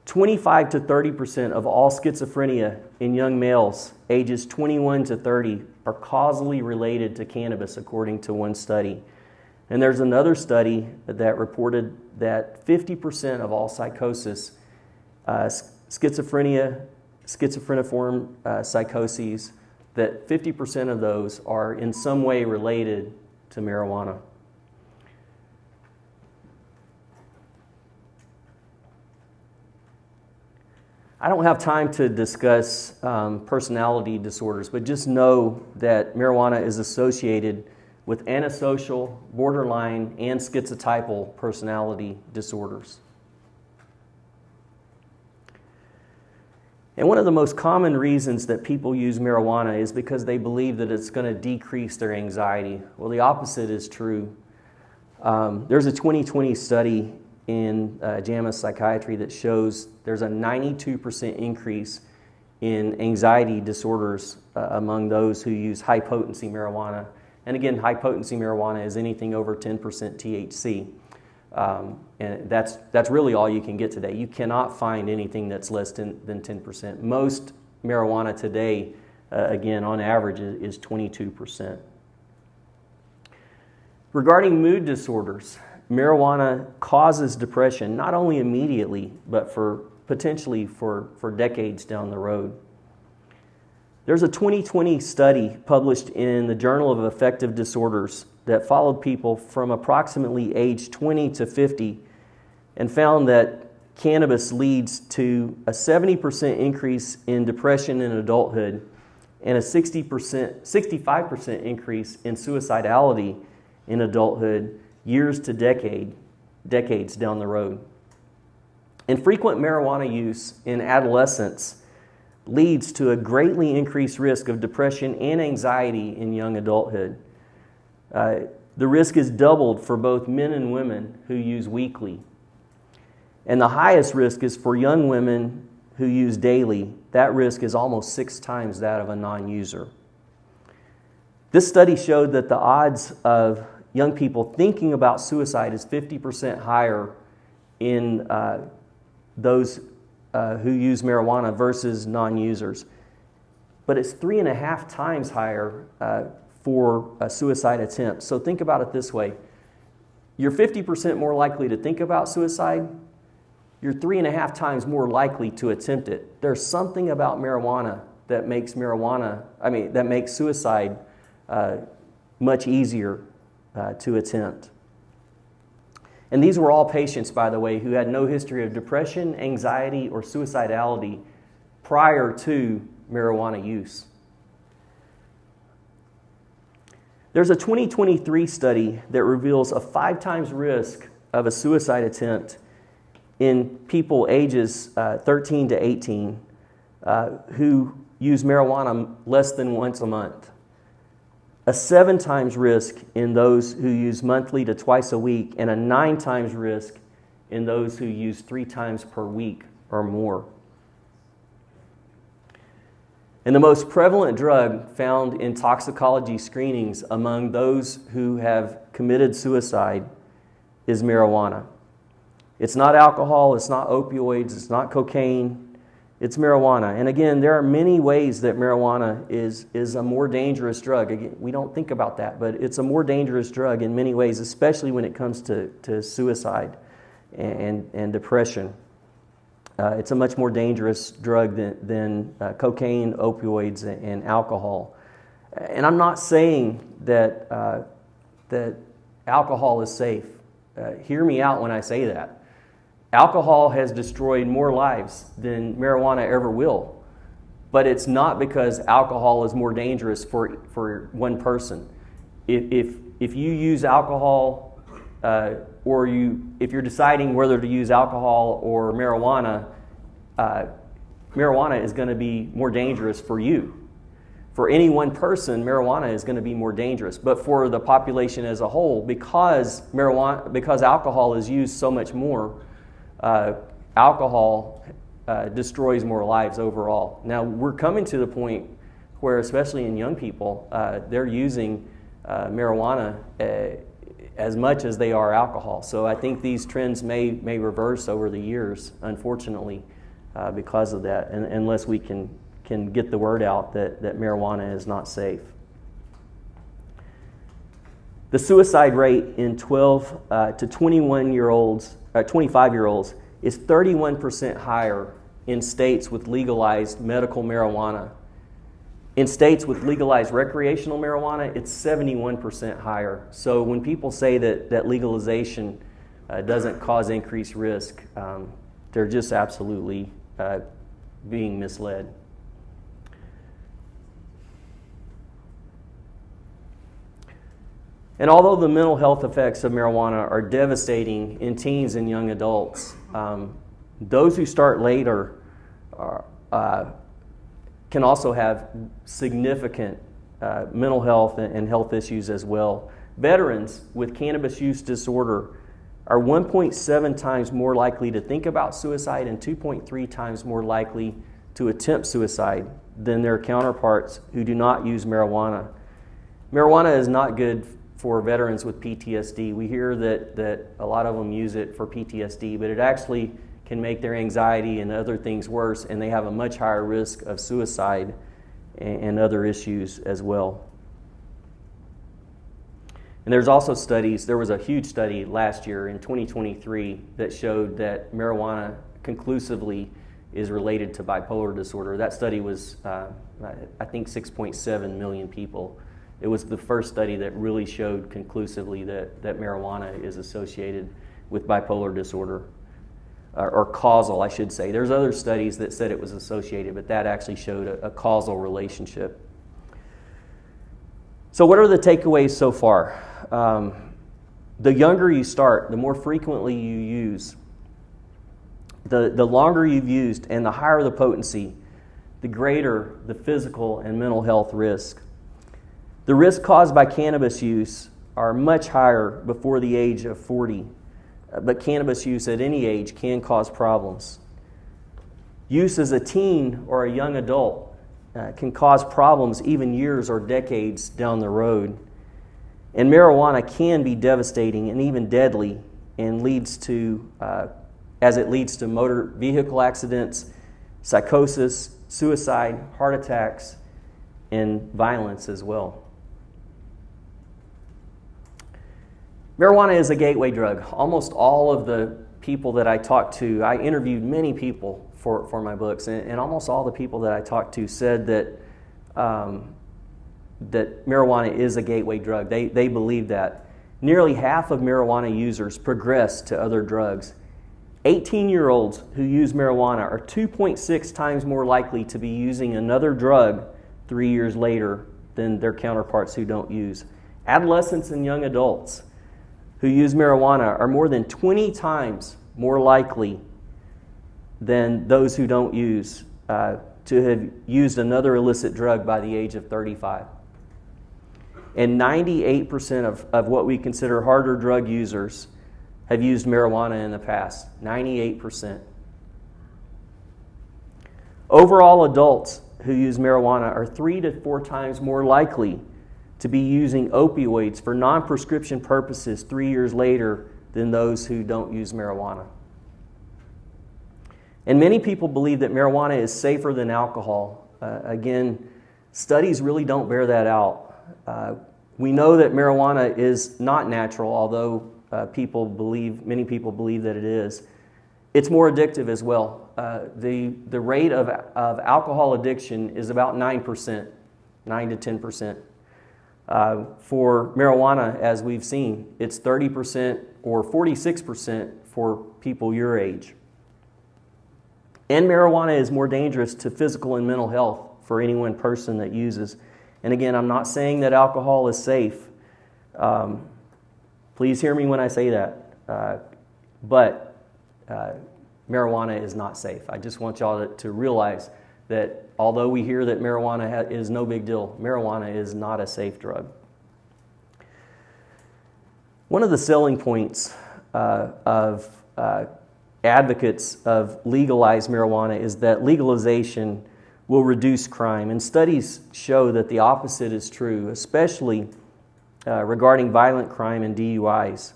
25 to 30% of all schizophrenia in young males ages 21 to 30 are causally related to cannabis, according to one study. And there's another study that reported that 50% of all psychosis, schizophreniform psychoses, that 50% of those are in some way related to marijuana. I don't have time to discuss personality disorders, but just know that marijuana is associated with antisocial, borderline, and schizotypal personality disorders. And one of the most common reasons that people use marijuana is because they believe that it's going to decrease their anxiety. Well, the opposite is true. There's a 2020 study in JAMA Psychiatry that shows there's a 92% increase in anxiety disorders among those who use high-potency marijuana. And again, high-potency marijuana is anything over 10% THC. And that's really all you can get today. You cannot find anything that's less than 10%. Most marijuana today, again, on average, is 22%. Regarding mood disorders, marijuana causes depression, not only immediately, but potentially for decades down the road. There's a 2020 study published in the Journal of Affective Disorders that followed people from approximately age 20 to 50 and found that cannabis leads to a 70% increase in depression in adulthood and a 65% increase in suicidality in adulthood years to decades down the road. And frequent marijuana use in adolescence leads to a greatly increased risk of depression and anxiety in young adulthood. The risk is doubled for both men and women who use weekly. And the highest risk is for young women who use daily. That risk is almost 6 times that of a non-user. This study showed that the odds of young people thinking about suicide is 50% higher in those who use marijuana versus non-users. But it's 3.5 times higher for a suicide attempt. So think about it this way. You're 50% more likely to think about suicide. You're 3.5 times more likely to attempt it. There's something about marijuana that makes suicide much easier to attempt. And these were all patients, by the way, who had no history of depression, anxiety, or suicidality prior to marijuana use. There's a 2023 study that reveals a 5 times risk of a suicide attempt in people ages 13 to 18 who use marijuana less than once a month. A 7 times risk in those who use monthly to twice a week, and a 9 times risk in those who use 3 times per week or more. And the most prevalent drug found in toxicology screenings among those who have committed suicide is marijuana. It's not alcohol, it's not opioids, it's not cocaine, it's marijuana. And again, there are many ways that marijuana is a more dangerous drug. Again, we don't think about that, but it's a more dangerous drug in many ways, especially when it comes to suicide and depression. It's a much more dangerous drug than cocaine, opioids, and alcohol. And I'm not saying that alcohol is safe. Hear me out when I say that. Alcohol has destroyed more lives than marijuana ever will. But it's not because alcohol is more dangerous for one person. If you use alcohol, or if you're deciding whether to use alcohol or marijuana, marijuana is going to be more dangerous for you. for any one person, marijuana is going to be more dangerous. But for the population as a whole, because alcohol is used so much more, alcohol destroys more lives overall. Now, we're coming to the point where, especially in young people, they're using marijuana as much as they are alcohol. So I think these trends may reverse over the years, unfortunately, because of that, unless we can get the word out that marijuana is not safe. The suicide rate in 12 to 21-year-olds, 25-year-olds is 31% higher in states with legalized medical marijuana. In states with legalized recreational marijuana, it's 71% higher. So when people say that legalization doesn't cause increased risk, they're just absolutely being misled. And although the mental health effects of marijuana are devastating in teens and young adults, those who start later can also have significant mental health and health issues as well. Veterans with cannabis use disorder are 1.7 times more likely to think about suicide and 2.3 times more likely to attempt suicide than their counterparts who do not use marijuana. Marijuana is not good for veterans with PTSD. We hear that a lot of them use it for PTSD, but it actually can make their anxiety and other things worse, and they have a much higher risk of suicide and other issues as well. And there's also studies, there was a huge study last year in 2023 that showed that marijuana conclusively is related to bipolar disorder. That study was, I think, 6.7 million people. It was the first study that really showed conclusively that marijuana is associated with bipolar disorder, or causal, I should say. There's other studies that said it was associated, but that actually showed a causal relationship. So what are the takeaways so far? The younger you start, the more frequently you use, the longer you've used, and the higher the potency, the greater the physical and mental health risk. The risks caused by cannabis use are much higher before the age of 40, but cannabis use at any age can cause problems. Use as a teen or a young adult can cause problems even years or decades down the road. And marijuana can be devastating and even deadly, and leads to motor vehicle accidents, psychosis, suicide, heart attacks, and violence as well. Marijuana is a gateway drug. Almost all of the people that I talked to, I interviewed many people for my books, and almost all the people that I talked to said that marijuana is a gateway drug. They believe that. Nearly half of marijuana users progress to other drugs. 18-year-olds who use marijuana are 2.6 times more likely to be using another drug 3 years later than their counterparts who don't use. Adolescents and young adults who use marijuana are more than 20 times more likely than those who don't use to have used another illicit drug by the age of 35. And 98% of what we consider harder drug users have used marijuana in the past. 98%. Overall, adults who use marijuana are 3 to 4 times more likely to be using opioids for non-prescription purposes 3 years later than those who don't use marijuana. And many people believe that marijuana is safer than alcohol. Again, studies really don't bear that out. We know that marijuana is not natural, although many people believe that it is. It's more addictive as well. The rate of alcohol addiction is about 9%, 9 to 10%. For marijuana, as we've seen, it's 30% or 46% for people your age. And marijuana is more dangerous to physical and mental health for any one person that uses. And again, I'm not saying that alcohol is safe. Please hear me when I say that. But marijuana is not safe. I just want y'all to realize that although we hear that marijuana is no big deal, marijuana is not a safe drug. One of the selling points of advocates of legalized marijuana is that legalization will reduce crime. And studies show that the opposite is true, especially regarding violent crime and DUIs.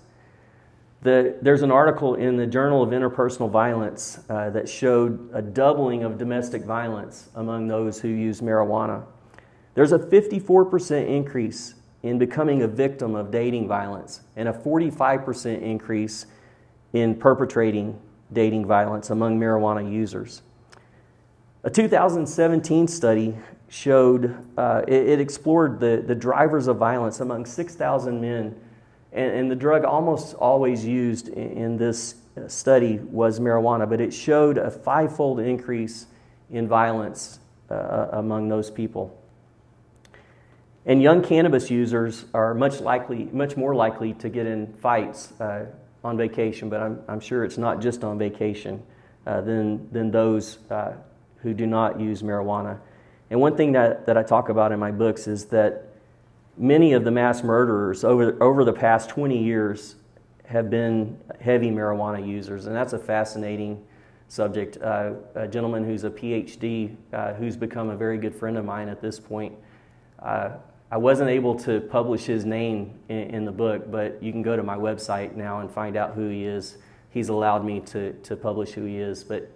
There's an article in the Journal of Interpersonal Violence that showed a doubling of domestic violence among those who use marijuana. There's a 54% increase in becoming a victim of dating violence and a 45% increase in perpetrating dating violence among marijuana users. A 2017 study showed, it explored the drivers of violence among 6,000 men, and the drug almost always used in this study was marijuana, but it showed a 5-fold increase in violence among those people. And young cannabis users are much more likely to get in fights on vacation, but I'm sure it's not just on vacation, than those who do not use marijuana. And one thing that I talk about in my books is that many of the mass murderers over the past 20 years have been heavy marijuana users, and that's a fascinating subject. A gentleman who's a PhD, who's become a very good friend of mine at this point. I wasn't able to publish his name in the book, but you can go to my website now and find out who he is. He's allowed me to publish who he is, but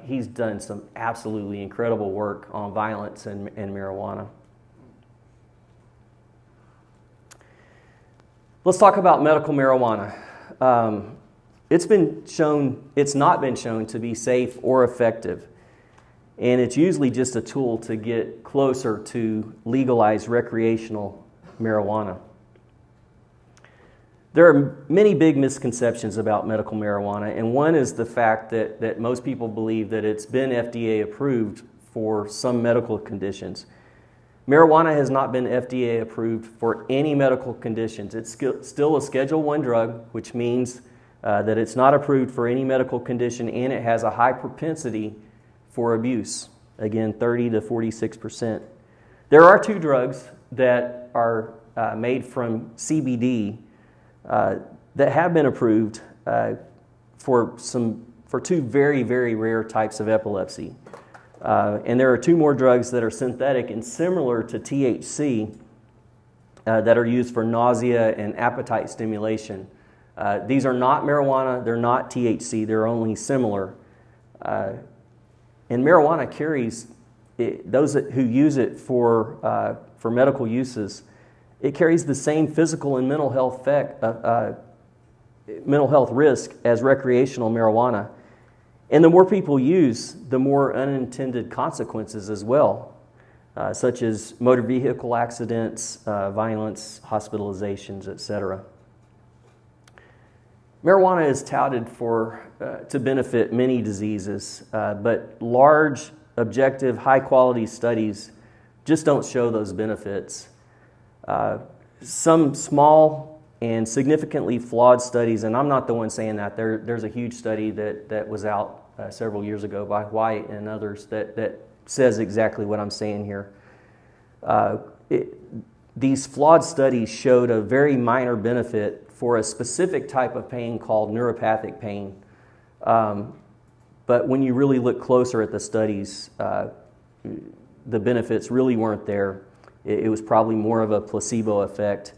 he's done some absolutely incredible work on violence and marijuana. Let's talk about medical marijuana. It's not been shown to be safe or effective. And it's usually just a tool to get closer to legalized recreational marijuana. There are many big misconceptions about medical marijuana, and one is the fact that most people believe that it's been FDA approved for some medical conditions. Marijuana has not been FDA approved for any medical conditions. It's still a Schedule I drug, which means that it's not approved for any medical condition, and it has a high propensity for abuse, again 30 to 46%. There are 2 drugs that are made from CBD that have been approved for 2 very, very rare types of epilepsy. And there are 2 more drugs that are synthetic and similar to THC that are used for nausea and appetite stimulation. These are not marijuana, they're not THC, they're only similar. And marijuana carries, those who use it for medical uses, it carries the same physical and mental health risk as recreational marijuana. And the more people use, the more unintended consequences as well, such as motor vehicle accidents, violence, hospitalizations, etc. Marijuana is touted to benefit many diseases, but large, objective, high-quality studies just don't show those benefits. Some small and significantly flawed studies, and I'm not the one saying that. There's a huge study that was out several years ago by White and others that says exactly what I'm saying here. These flawed studies showed a very minor benefit for a specific type of pain called neuropathic pain. But when you really look closer at the studies, the benefits really weren't there. It was probably more of a placebo effect.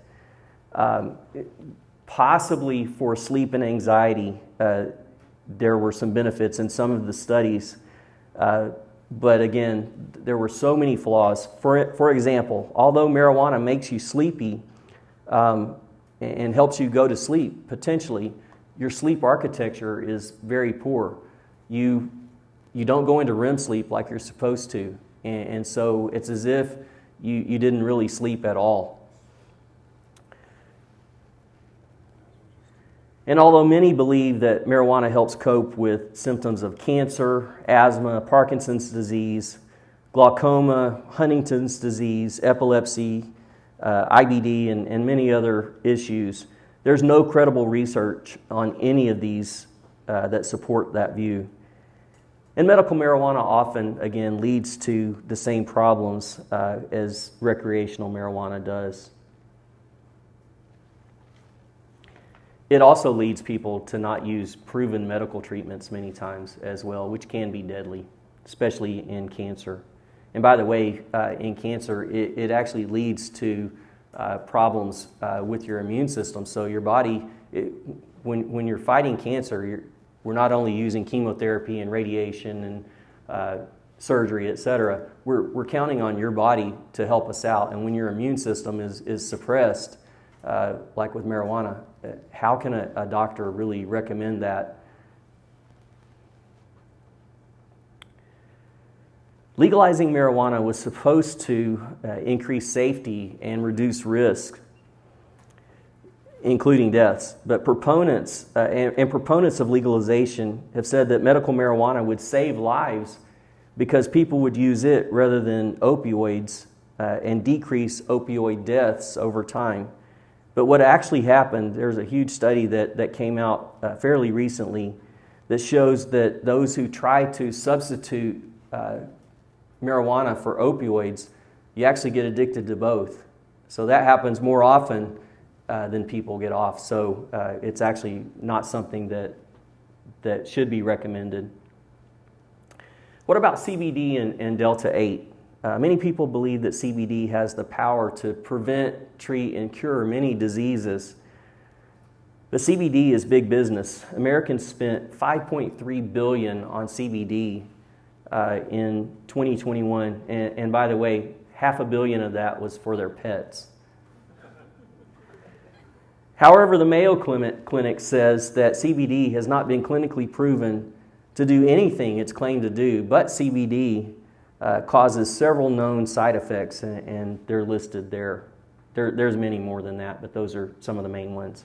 Possibly for sleep and anxiety, there were some benefits in some of the studies. But again, there were so many flaws. For example, although marijuana makes you sleepy and helps you go to sleep, potentially, your sleep architecture is very poor. You don't go into REM sleep like you're supposed to. And so it's as if you didn't really sleep at all. And although many believe that marijuana helps cope with symptoms of cancer, asthma, Parkinson's disease, glaucoma, Huntington's disease, epilepsy, IBD, and many other issues, there's no credible research on any of these that support that view. And medical marijuana often, again, leads to the same problems as recreational marijuana does. It also leads people to not use proven medical treatments many times as well, which can be deadly, especially in cancer. And by the way, in cancer, it actually leads to problems with your immune system. So your body, when you're fighting cancer, we're not only using chemotherapy and radiation and surgery, etc. We're counting on your body to help us out. And when your immune system is suppressed, like with marijuana, how can a doctor really recommend that? Legalizing marijuana was supposed to increase safety and reduce risk, including deaths. But proponents of legalization have said that medical marijuana would save lives because people would use it rather than opioids and decrease opioid deaths over time. But what actually happened, there's a huge study that came out fairly recently that shows that those who try to substitute marijuana for opioids, you actually get addicted to both. So that happens more often than people get off. So it's actually not something that should be recommended. What about CBD and Delta-8? Many people believe that CBD has the power to prevent, treat, and cure many diseases. But CBD is big business. Americans spent $5.3 billion on CBD in 2021. And by the way, $500 million of that was for their pets. However, the Mayo Clinic says that CBD has not been clinically proven to do anything it's claimed to do, but CBD causes several known side effects, and they're listed there. There's many more than that, but those are some of the main ones.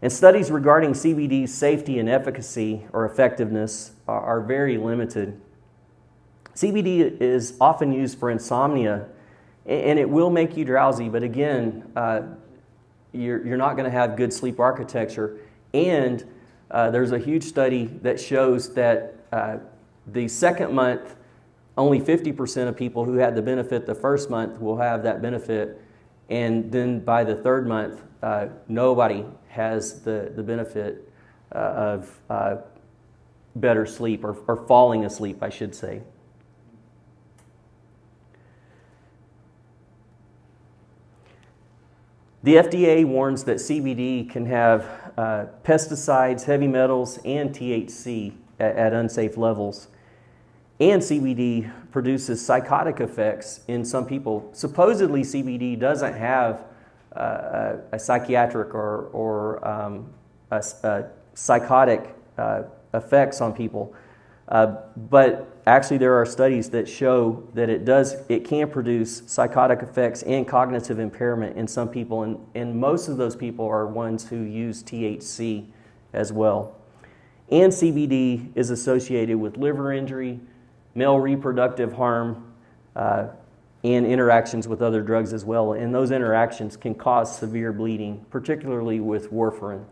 And studies regarding CBD's safety and efficacy or effectiveness are very limited. CBD is often used for insomnia, and it will make you drowsy, but again, you're not going to have good sleep architecture. And there's a huge study that shows that the second month, only 50% of people who had the benefit the first month will have that benefit. And then by the third month, nobody has the benefit of better sleep or falling asleep, I should say. The FDA warns that CBD can have pesticides, heavy metals, and THC at unsafe levels. And CBD produces psychotic effects in some people. Supposedly, CBD doesn't have a psychiatric or a psychotic effects on people. But actually, there are studies that show that it can produce psychotic effects and cognitive impairment in some people, and most of those people are ones who use THC as well. And CBD is associated with liver injury, male reproductive harm, and interactions with other drugs as well. And those interactions can cause severe bleeding, particularly with warfarin.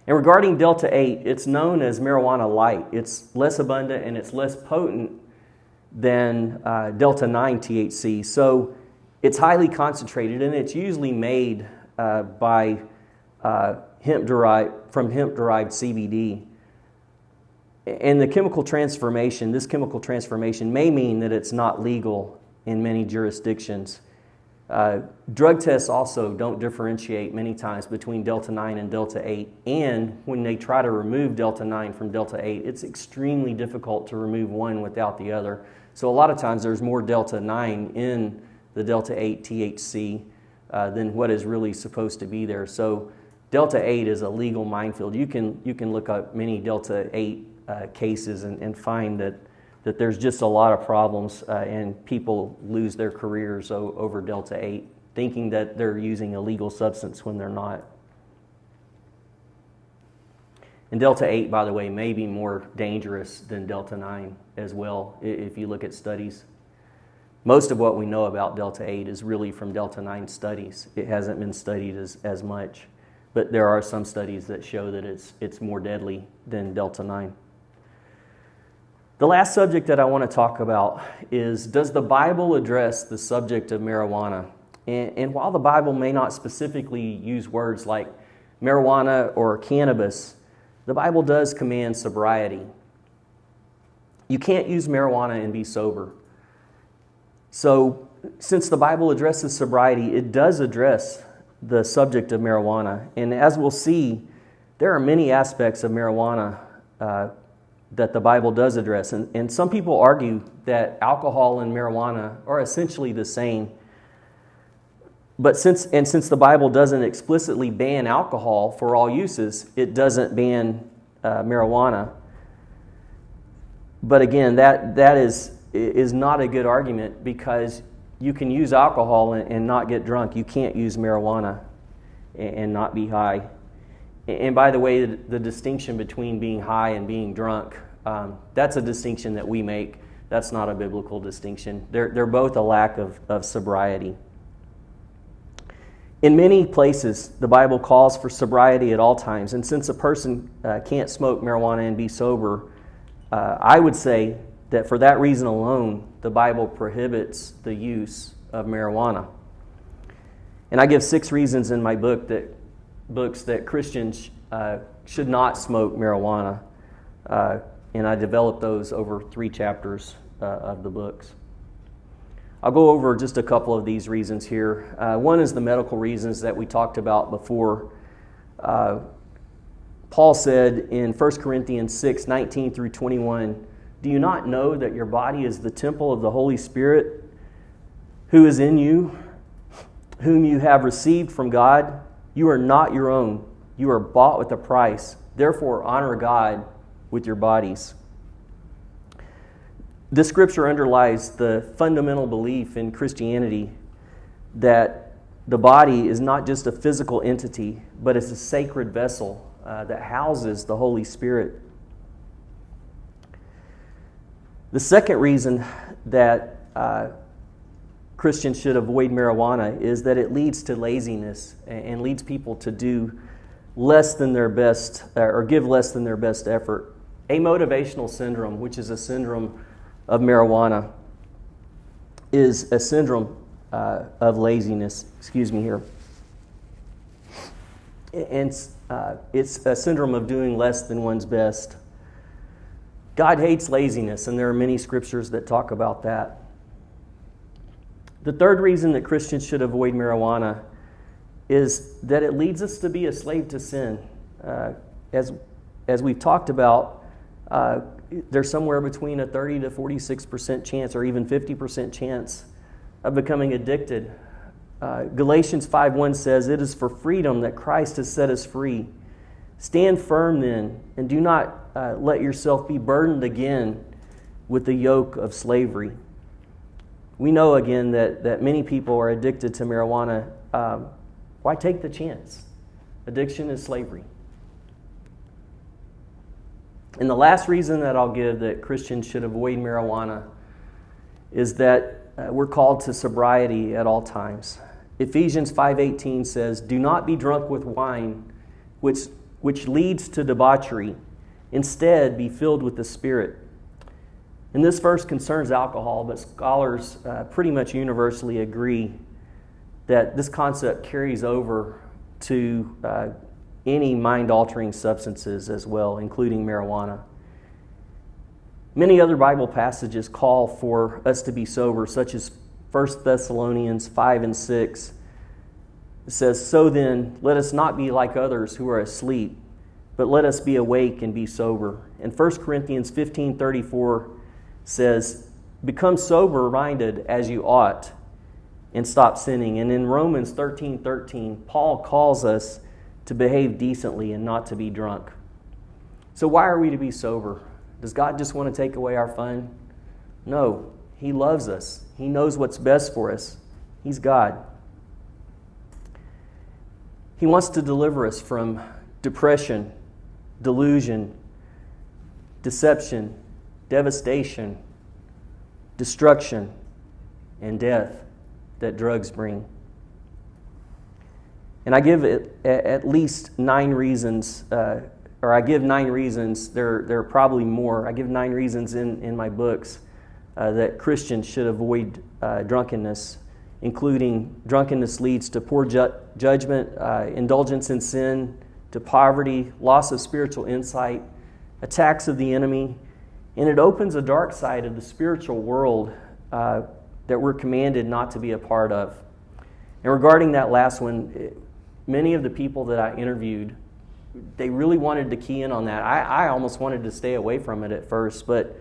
And regarding Delta-8, it's known as marijuana light. It's less abundant and it's less potent than Delta-9 THC. So it's highly concentrated, and it's usually made by hemp-derived CBD. And this chemical transformation may mean that it's not legal in many jurisdictions. Drug tests also don't differentiate many times between Delta-9 and Delta-8, and when they try to remove Delta-9 from Delta-8, it's extremely difficult to remove one without the other. So a lot of times there's more Delta-9 in the Delta-8 THC than what is really supposed to be there. So Delta-8 is a legal minefield. You can look up many Delta-8 cases and find that there's just a lot of problems and people lose their careers over Delta-8, thinking that they're using a legal substance when they're not. And Delta-8, by the way, may be more dangerous than Delta-9 as well, if you look at studies. Most of what we know about Delta-8 is really from Delta-9 studies. It hasn't been studied as much. but there are some studies that show that it's more deadly than Delta 9. The last subject that I want to talk about is, does the Bible address the subject of marijuana? And while the Bible may not specifically use words like marijuana or cannabis, the Bible does command sobriety. You can't use marijuana and be sober. So, since the Bible addresses sobriety, it does address the subject of marijuana. And as we'll see, there are many aspects of marijuana that the Bible does address. And some people argue that alcohol and marijuana are essentially the same. But since the Bible doesn't explicitly ban alcohol for all uses, it doesn't ban marijuana. But again, that is not a good argument, because you can use alcohol and not get drunk. You can't use marijuana and not be high. And by the way, the distinction between being high and being drunk, that's a distinction that we make. That's not a biblical distinction. They're both a lack of sobriety. In many places, the Bible calls for sobriety at all times. And since a person can't smoke marijuana and be sober, I would say that for that reason alone, the Bible prohibits the use of marijuana. And I give 6 reasons in my books that Christians should not smoke marijuana. And I developed those over 3 chapters of the books. I'll go over just a couple of these reasons here. One is the medical reasons that we talked about before. Paul said in 1 Corinthians 6, 19 through 21, "Do you not know that your body is the temple of the Holy Spirit who is in you, whom you have received from God? You are not your own. You are bought with a price. Therefore, honor God with your bodies." This scripture underlies the fundamental belief in Christianity that the body is not just a physical entity, but it's a sacred vessel that houses the Holy Spirit. The second reason that Christians should avoid marijuana is that it leads to laziness and leads people to do less than their best, or give less than their best effort. Amotivational syndrome, which is a syndrome of marijuana, is a syndrome of laziness. Excuse me here. And it's a syndrome of doing less than one's best. God hates laziness, and there are many scriptures that talk about that. The third reason that Christians should avoid marijuana is that it leads us to be a slave to sin. As we've talked about, there's somewhere between a 30 to 46% chance, or even 50% chance, of becoming addicted. Galatians 5:1 says, "It is for freedom that Christ has set us free. Stand firm then, and do not let yourself be burdened again with the yoke of slavery." We know again that many people are addicted to marijuana. Why take the chance? Addiction is slavery. And the last reason that I'll give that Christians should avoid marijuana is that we're called to sobriety at all times. Ephesians 5:18 says, "Do not be drunk with wine, which leads to debauchery. Instead, be filled with the Spirit." And this verse concerns alcohol, but scholars pretty much universally agree that this concept carries over to any mind-altering substances as well, including marijuana. Many other Bible passages call for us to be sober, such as 1 Thessalonians 5 and 6. It says, "So then, let us not be like others who are asleep, but let us be awake and be sober." And 1 Corinthians 15:34 says, "Become sober-minded as you ought, and stop sinning." And in Romans 13:13, Paul calls us to behave decently and not to be drunk. So why are we to be sober? Does God just want to take away our fun? No. He loves us. He knows what's best for us. He's God. He wants to deliver us from depression, delusion, deception, devastation, destruction, and death that drugs bring. And I give it at least 9 reasons, or I give 9 reasons. There are probably more. I give 9 reasons in my books that Christians should avoid drunkenness, including drunkenness leads to poor judgment, indulgence in sin, to poverty, loss of spiritual insight, attacks of the enemy, and it opens a dark side of the spiritual world that we're commanded not to be a part of. And regarding that last one, many of the people that I interviewed, they really wanted to key in on that. I almost wanted to stay away from it at first, but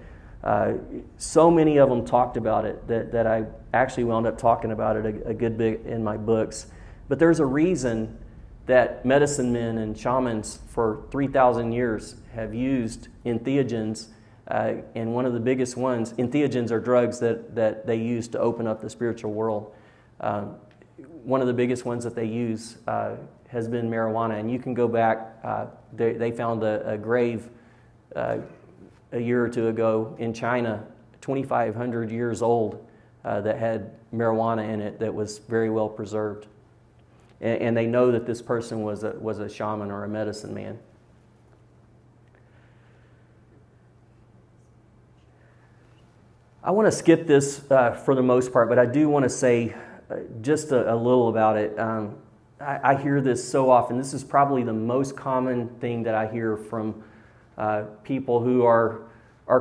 so many of them talked about it that I actually wound up talking about it a good bit in my books. But there's a reason that medicine men and shamans for 3,000 years have used entheogens, and one of the biggest ones, entheogens are drugs that they use to open up the spiritual world. One of the biggest ones that they use has been marijuana, and you can go back, they found a grave a year or two ago in China, 2,500 years old, that had marijuana in it that was very well preserved. And they know that this person was a shaman or a medicine man. I want to skip this for the most part, but I do want to say just a little about it. I hear this so often. This is probably the most common thing that I hear from people who are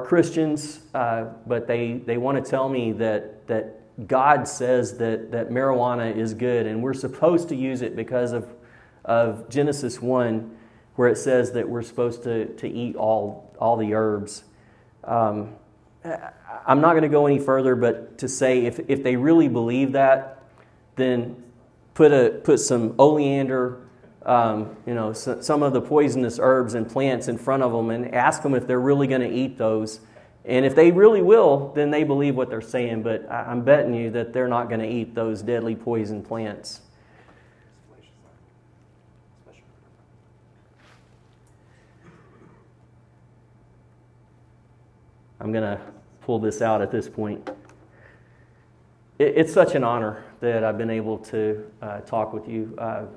Christians, but they want to tell me that God says that marijuana is good, and we're supposed to use it because of Genesis 1, where it says that we're supposed to eat all the herbs. I'm not going to go any further, but to say if they really believe that, then put some oleander, some of the poisonous herbs and plants in front of them and ask them if they're really going to eat those. And if they really will, then they believe what they're saying. But I'm betting you that they're not going to eat those deadly poison plants. I'm going to pull this out at this point. It's such an honor that I've been able to talk with you. A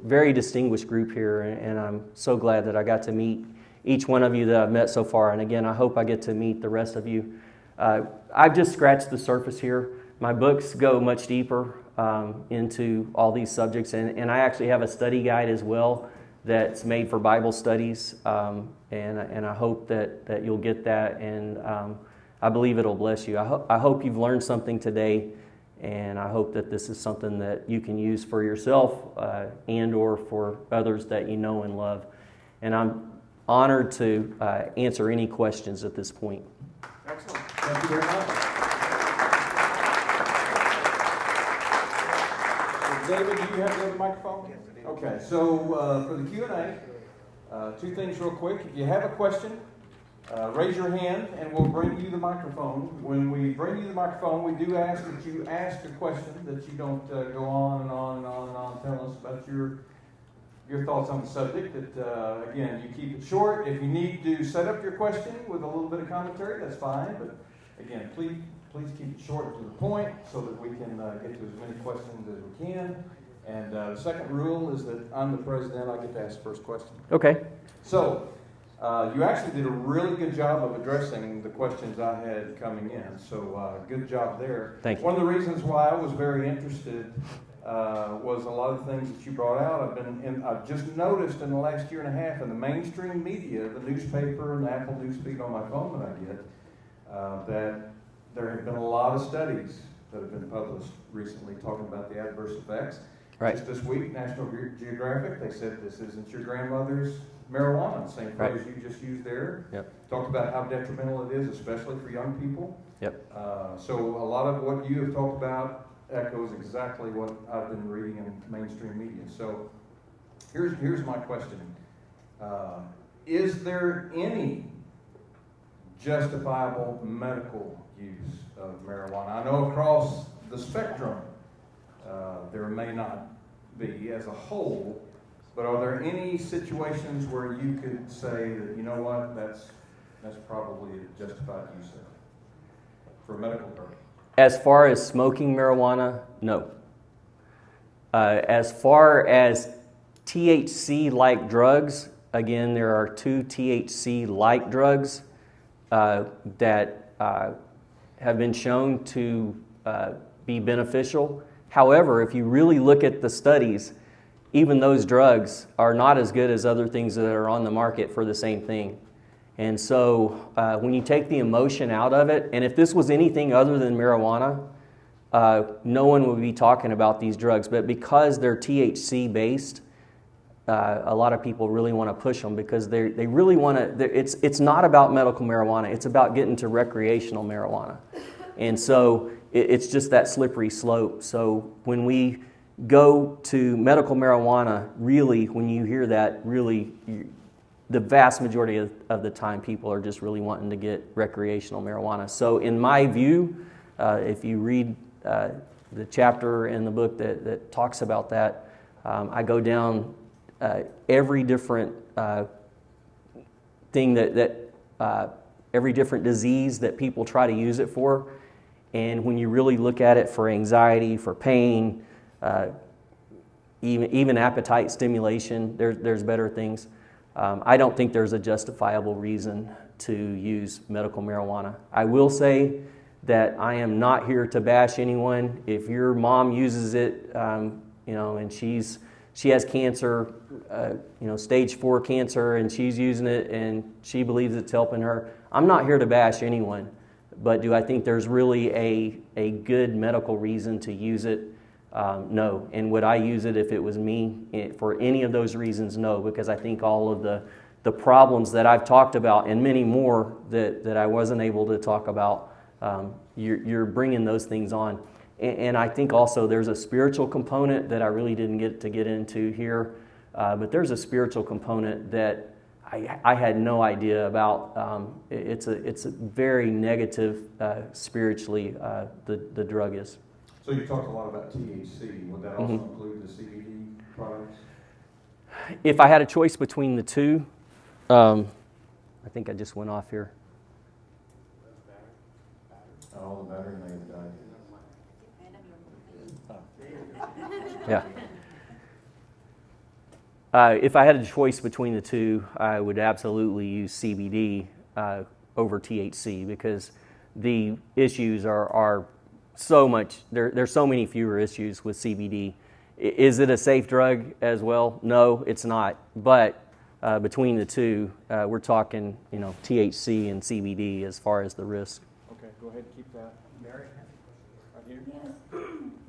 very distinguished group here, and I'm so glad that I got to meet each one of you that I've met so far. And again, I hope I get to meet the rest of you. I've just scratched the surface here. My books go much deeper into all these subjects, and I actually have a study guide as well that's made for Bible studies, and I hope that you'll get that, and I believe it'll bless you. I hope you've learned something today, and I hope that this is something that you can use for yourself and or for others that you know and love. And I'm honored to answer any questions at this point. Excellent. Thank you very much. David, do you have the other microphone? Yes, I do. Okay, so for the Q&A, 2 things real quick. If you have a question, raise your hand and we'll bring you the microphone. When we bring you the microphone, we do ask that you ask a question, that you don't go on and on and on and on telling us about your thoughts on the subject. That again, you keep it short. If you need to set up your question with a little bit of commentary, that's fine. But again, please keep it short to the point so that we can get to as many questions as we can. And the second rule is that I'm the president. I get to ask the first question. Okay. So you actually did a really good job of addressing the questions I had coming in. So good job there. Thank you. One of the reasons why I was very interested was a lot of the things that you brought out. I've just noticed in the last year and a half in the mainstream media, the newspaper and the Apple Newsfeed on my phone that I get, that there have been a lot of studies that have been published recently talking about the adverse effects. Right. Just this week, National Geographic, they said this isn't your grandmother's marijuana, the same phrase you just used there. Yep. Talked about how detrimental it is, especially for young people. Yep. So a lot of what you have talked about echoes exactly what I've been reading in mainstream media. So here's my question. Is there any justifiable medical use of marijuana? I know across the spectrum there may not be as a whole, but are there any situations where you could say that, you know what, that's probably a justified use of it for medical purpose? As far as smoking marijuana, no. As far as THC-like drugs, again, there are two THC-like drugs that have been shown to be beneficial. However, if you really look at the studies, even those drugs are not as good as other things that are on the market for the same thing. And so when you take the emotion out of it, and if this was anything other than marijuana, no one would be talking about these drugs. But because they're THC based, a lot of people really want to push them because they really want to. It's not about medical marijuana. It's about getting to recreational marijuana. And so it's just that slippery slope. So when we go to medical marijuana, really, when you hear that, really, the vast majority of the time, people are just really wanting to get recreational marijuana. So in my view, if you read the chapter in the book that talks about that, I go down every different thing every different disease that people try to use it for. And when you really look at it for anxiety, for pain, even appetite stimulation, there's better things. I don't think there's a justifiable reason to use medical marijuana. I will say that I am not here to bash anyone. If your mom uses it, and she has cancer, stage 4 cancer, and she's using it and she believes it's helping her, I'm not here to bash anyone. But do I think there's really a good medical reason to use it? No. And would I use it if it was me? For any of those reasons, no, because I think all of the problems that I've talked about and many more that I wasn't able to talk about, you're bringing those things on. And I think also there's a spiritual component that I really didn't get to get into here, but there's a spiritual component that I had no idea about. It's a very negative spiritually, the drug is. So you talked a lot about THC. Would that also include the CBD products? If I had a choice between the two, I think I just went off here. Oh, the battery may have died. Yeah. If I had a choice between the two, I would absolutely use CBD over THC because the issues are so much. There's so many fewer issues with CBD. Is it a safe drug as well? No, it's not. But between the two, we're talking, THC and CBD as far as the risk. Okay, go ahead and keep that. Mary, right here.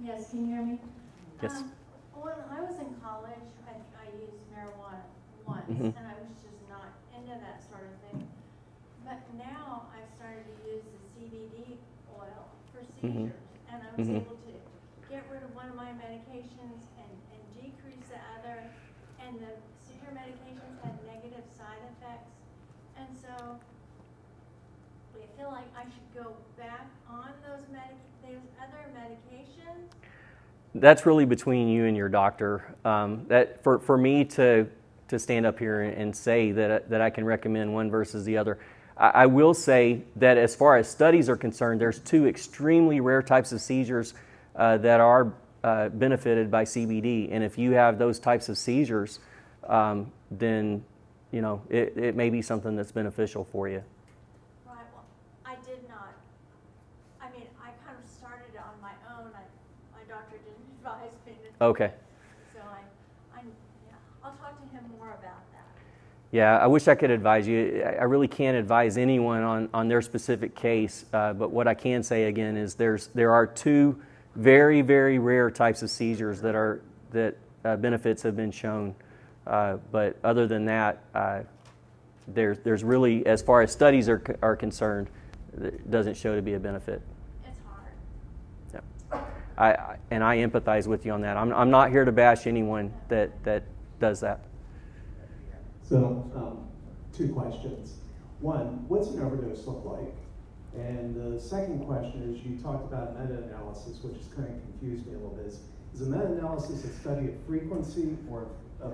Yes, can you hear me? Yes. When I was in college, I used marijuana once, and I was just not into that sort of thing. But now I've started to use the CBD oil for seizures, and I was able to get rid of one of my medications and decrease the other, and the seizure medications had negative side effects. And so I feel like I should go back on those other medications. That's really between you and your doctor. That for me to stand up here and say that I can recommend one versus the other. I will say that as far as studies are concerned, there's two extremely rare types of seizures that are benefited by CBD. And if you have those types of seizures, then it may be something that's beneficial for you. Right. Well, I did not. I mean, I kind of started on my own. My doctor didn't advise me to. Okay. So I'll talk to him more about that. Yeah, I wish I could advise you. I really can't advise anyone on their specific case. But what I can say again is there are two very, very rare types of seizures that benefits have been shown. But other than that, there's really, as far as studies are concerned, it doesn't show to be a benefit. It's hard. Yeah. I empathize with you on that. I'm not here to bash anyone that does that. So, two questions. One, what's an overdose look like? And the second question is, you talked about meta-analysis, which has kind of confused me a little bit. Is a meta-analysis a study of frequency or of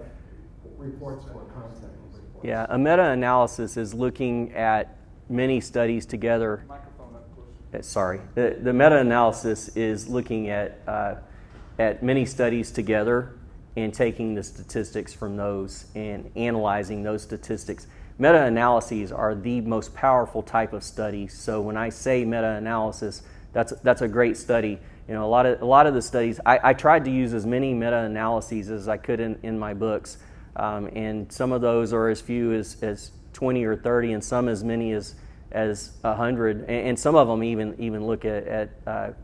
reports or content of reports? Yeah, a meta-analysis is looking at many studies together. Microphone up close. Sorry. The meta-analysis is looking at at many studies together and taking the statistics from those and analyzing those statistics. Meta-analyses are the most powerful type of study. So when I say meta-analysis, that's a great study. A lot of the studies, I tried to use as many meta-analyses as I could in my books, and some of those are as few as 20 or 30, and some as many as 100, and some of them even look at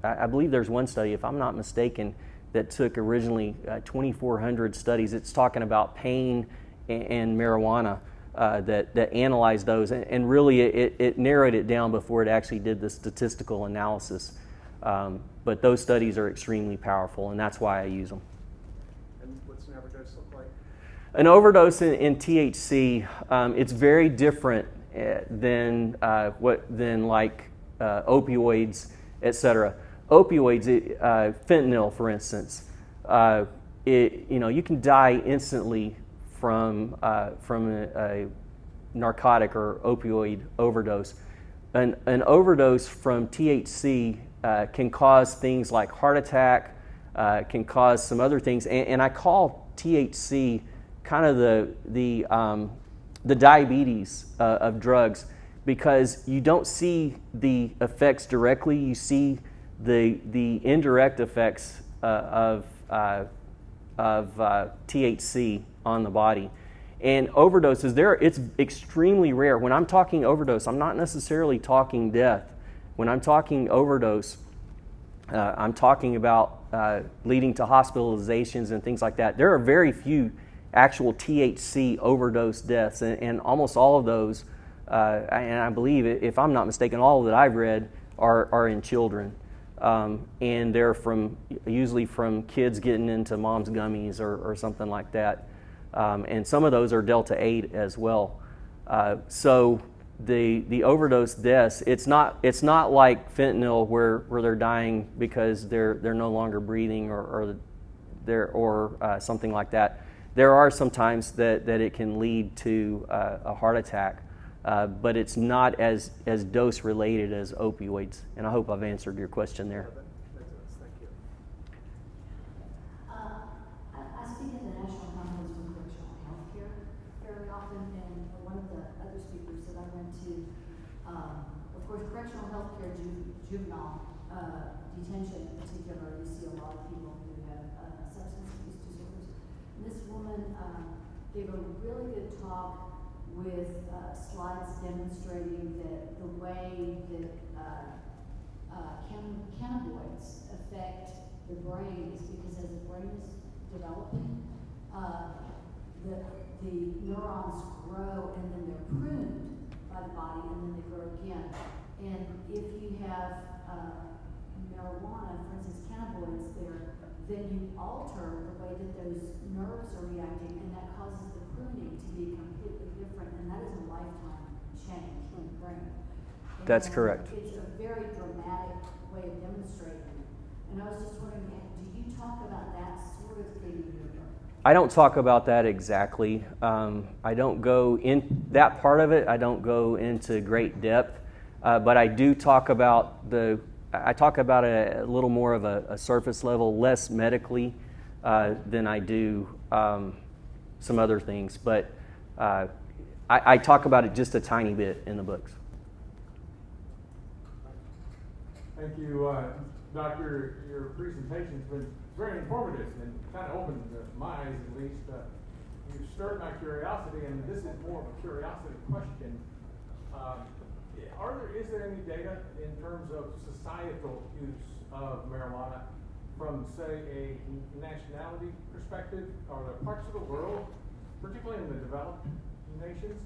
I believe there's one study, if I'm not mistaken, that took originally 2,400 studies. It's talking about pain and marijuana, that analyzed those, and really it narrowed it down before it actually did the statistical analysis. But those studies are extremely powerful, and that's why I use them. And what's an overdose look like? An overdose in THC, it's very different than opioids, etc. Opioids, fentanyl, for instance, you can die instantly from a narcotic or opioid overdose. An overdose from THC can cause things like heart attack, can cause some other things, and I call THC kind of the diabetes of drugs, because you don't see the effects directly. You see the indirect effects of THC on the body. And overdoses, it's extremely rare. When I'm talking overdose, I'm not necessarily talking death. When I'm talking overdose, I'm talking about leading to hospitalizations and things like that. There are very few actual THC overdose deaths, and almost all of those, and I believe, if I'm not mistaken, all that I've read are in children. And they're usually from kids getting into mom's gummies or something like that. And some of those are Delta 8 as well. So the overdose deaths, it's not like fentanyl where they're dying because they're no longer breathing or something like that. There are some times that it can lead to a heart attack, but it's not as dose related as opioids. And I hope I've answered your question there. Thank you. I speak at the National Conference for Correctional Health Care very often, and one of the other speakers that I went to, of course, correctional health care, juvenile detention in particular, you see a lot of people who have substance abuse disorders. And this woman gave a really good talk with slides demonstrating that the way that cannabinoids affect the brain is because as the brain is developing, the neurons grow and then they're pruned by the body and then they grow again. And if you have marijuana, for instance, cannabinoids there, then you alter the way that those nerves are reacting, and that causes the pruning to be completely different, and that is a lifetime change in the brain. And That's correct. It's a very dramatic way of demonstrating. And I was just wondering, do you talk about that sort of thing in your book? I don't talk about that exactly. I don't go in that part of it. I don't go into great depth, but I do talk about I talk about a little more of a surface level, less medically than I do some other things. But I talk about it just a tiny bit in the books. Thank you, Doctor. Your presentation's been very informative and kind of opened my eyes at least. You stirred my curiosity, and this is more of a curiosity question. Is there any data in terms of societal use of marijuana from, say, a nationality perspective? Are there parts of the world, particularly in the developed nations,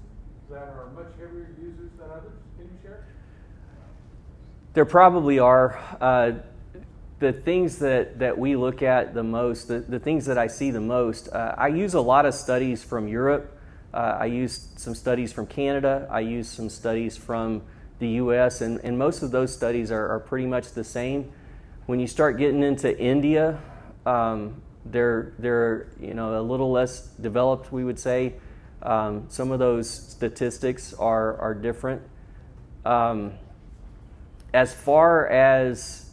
that are much heavier users than others? Can you share? There probably are. The things that we look at the most, the things that I see the most, I use a lot of studies from Europe. I use some studies from Canada. I use some studies from the U.S., and most of those studies are pretty much the same. When you start getting into India, they're a little less developed, we would say. Some of those statistics are different. As far as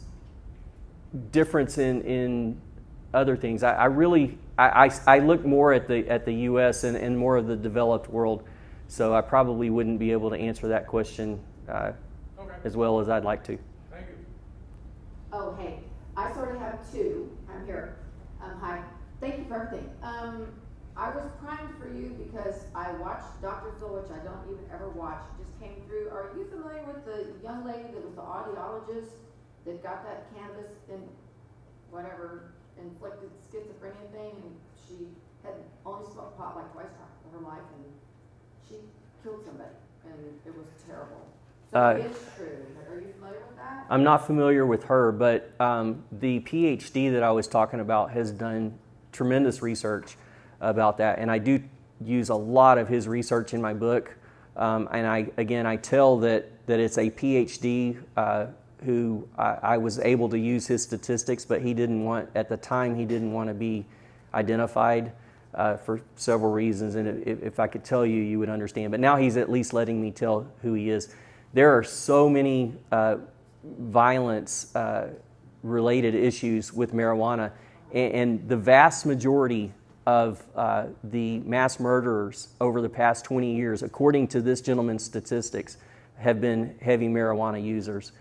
difference in other things. I look more at the U.S. and more of the developed world, so I probably wouldn't be able to answer that question as well as I'd like to. Thank you. Oh, hey, I sort of have two. I'm here. Hi. Thank you for everything. I was primed for you because I watched Dr. Phil, which I don't even ever watch. It just came through. Are you familiar with the young lady that was the audiologist that got that cannabis in whatever inflicted schizophrenia thing, and she had only smoked pot like twice in her life, and she killed somebody, and it was terrible. So it's true. Are you familiar with that? I'm not familiar with her, but the PhD that I was talking about has done tremendous research about that, and I do use a lot of his research in my book. And I tell that it's a PhD who I was able to use his statistics, but at the time he didn't want to be identified for several reasons, and if I could tell you, you would understand. But now he's at least letting me tell who he is. There are so many violence-related issues with marijuana, and the vast majority of the mass murderers over the past 20 years, according to this gentleman's statistics, have been heavy marijuana users.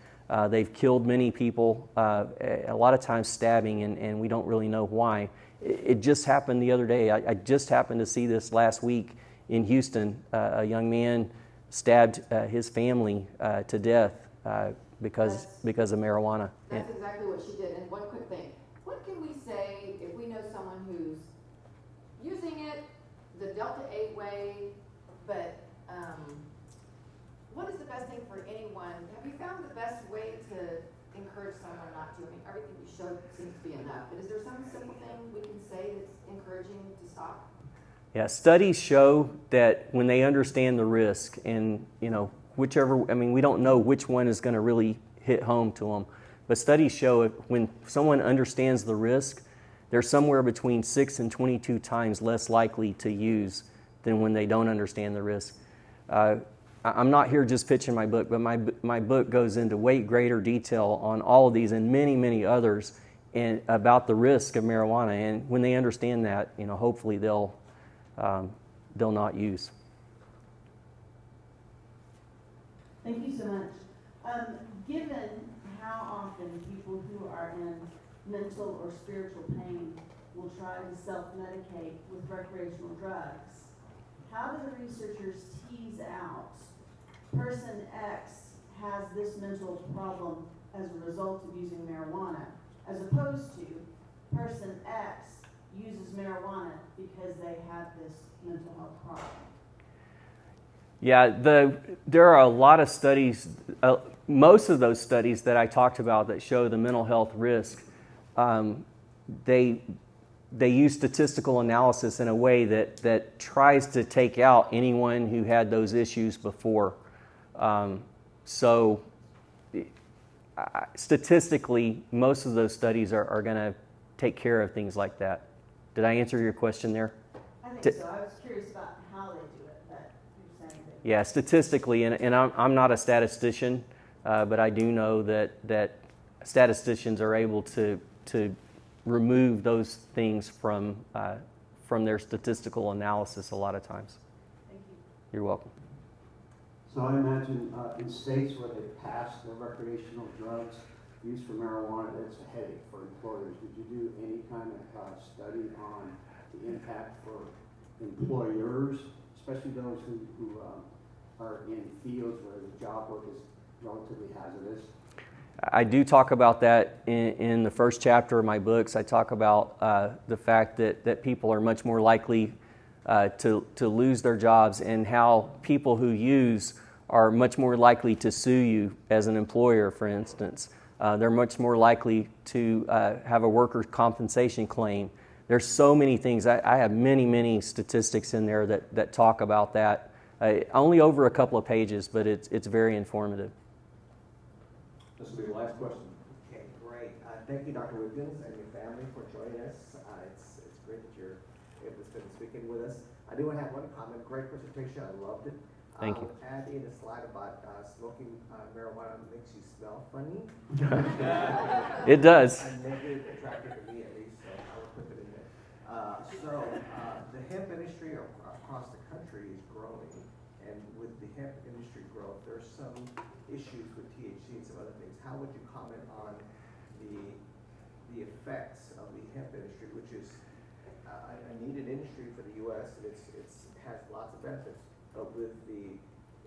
They've killed many people, a lot of times stabbing, and we don't really know why. It just happened the other day. I just happened to see this last week in Houston. A young man stabbed his family to death because of marijuana. That's exactly what she did. And one quick thing. What can we say if we know someone who's using it the Delta 8 way, but what is the best thing for anyone? Have you found the best way to encourage someone not to? I mean, everything you showed seems to be enough, but is there some simple thing we can say that's encouraging to stop? Yeah, studies show that when they understand the risk, and we don't know which one is going to really hit home to them, but studies show when someone understands the risk, they're somewhere between 6 and 22 times less likely to use than when they don't understand the risk. I'm not here just pitching my book, but my book goes into way greater detail on all of these and many, many others and about the risk of marijuana. And when they understand that, hopefully they'll not use. Thank you so much. Given how often people who are in mental or spiritual pain will try to self-medicate with recreational drugs, how do the researchers tease out person X has this mental problem as a result of using marijuana, as opposed to person X uses marijuana because they have this mental health problem? Yeah, there are a lot of studies, most of those studies that I talked about that show the mental health risk, they use statistical analysis in a way that tries to take out anyone who had those issues before. Statistically, most of those studies are going to take care of things like that. Did I answer your question there? I think so. I was curious about how they do it, but you're saying that. Yeah, statistically, and I'm not a statistician, but I do know that statisticians are able to remove those things from their statistical analysis a lot of times. Thank you. You're welcome. So I imagine in states where they pass the recreational drugs use for marijuana, it's a headache for employers. Did you do any kind of study on the impact for employers, especially those who are in fields where the job work is relatively hazardous? I do talk about that in the first chapter of my books. I talk about the fact that people are much more likely to lose their jobs, and how people who use are much more likely to sue you as an employer, for instance. They're much more likely to have a workers' compensation claim. There's so many things. I have many, many statistics in there that talk about that. Only over a couple of pages, but it's very informative. This will be the last question. Okay, great. Thank you, Dr. Wiggins, and your family for joining us. It's great that you're able to spend this weekend with us. I do want to have one comment. Great presentation. I loved it. Thank you. Add in a slide about smoking marijuana makes you smell funny. It does. And make it attractive to me, at least. So I was comment on the effects of the hemp industry, which is a needed industry for the U.S. It has lots of benefits, but with the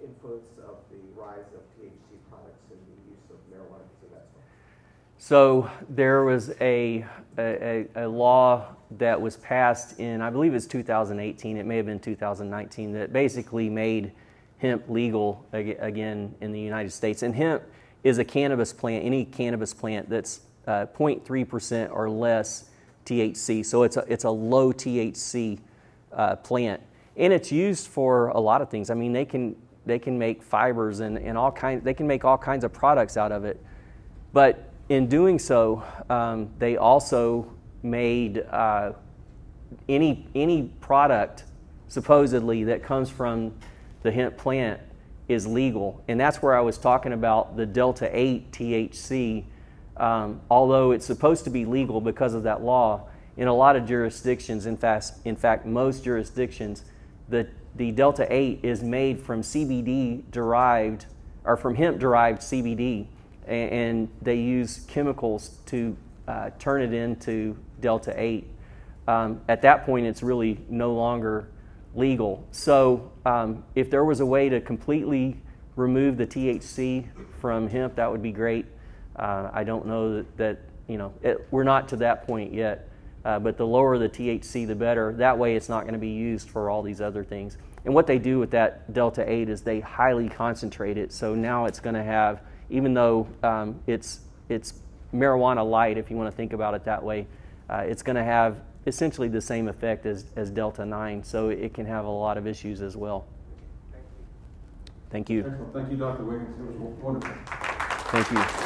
influence of the rise of THC products and the use of marijuana as a medicinal. So there was a law that was passed in, I believe it's 2018, it may have been 2019, that basically made hemp legal again in the United States. And hemp is a cannabis plant, any cannabis plant that's 0.3% or less THC. So it's a low THC plant, and it's used for a lot of things. I mean, they can make fibers and all kinds. They can make all kinds of products out of it. But in doing so, they also made any product supposedly that comes from the hemp plant is legal, and that's where I was talking about the Delta 8 THC. Although it's supposed to be legal because of that law, in a lot of jurisdictions, in fact, most jurisdictions, the Delta 8 is made from CBD derived, or from hemp derived CBD, and they use chemicals to turn it into Delta 8. At that point, it's really no longer legal. So if there was a way to completely remove the THC from hemp, that would be great. I don't know that we're not to that point yet, but the lower the THC, the better. That way it's not going to be used for all these other things. And what they do with that Delta 8 is they highly concentrate it. So now it's going to have, even though it's marijuana light, if you want to think about it that way, it's going to have essentially the same effect as Delta 9. So it can have a lot of issues as well. Thank you. Excellent. Thank you, Dr. Wiggins. It was wonderful. Thank you.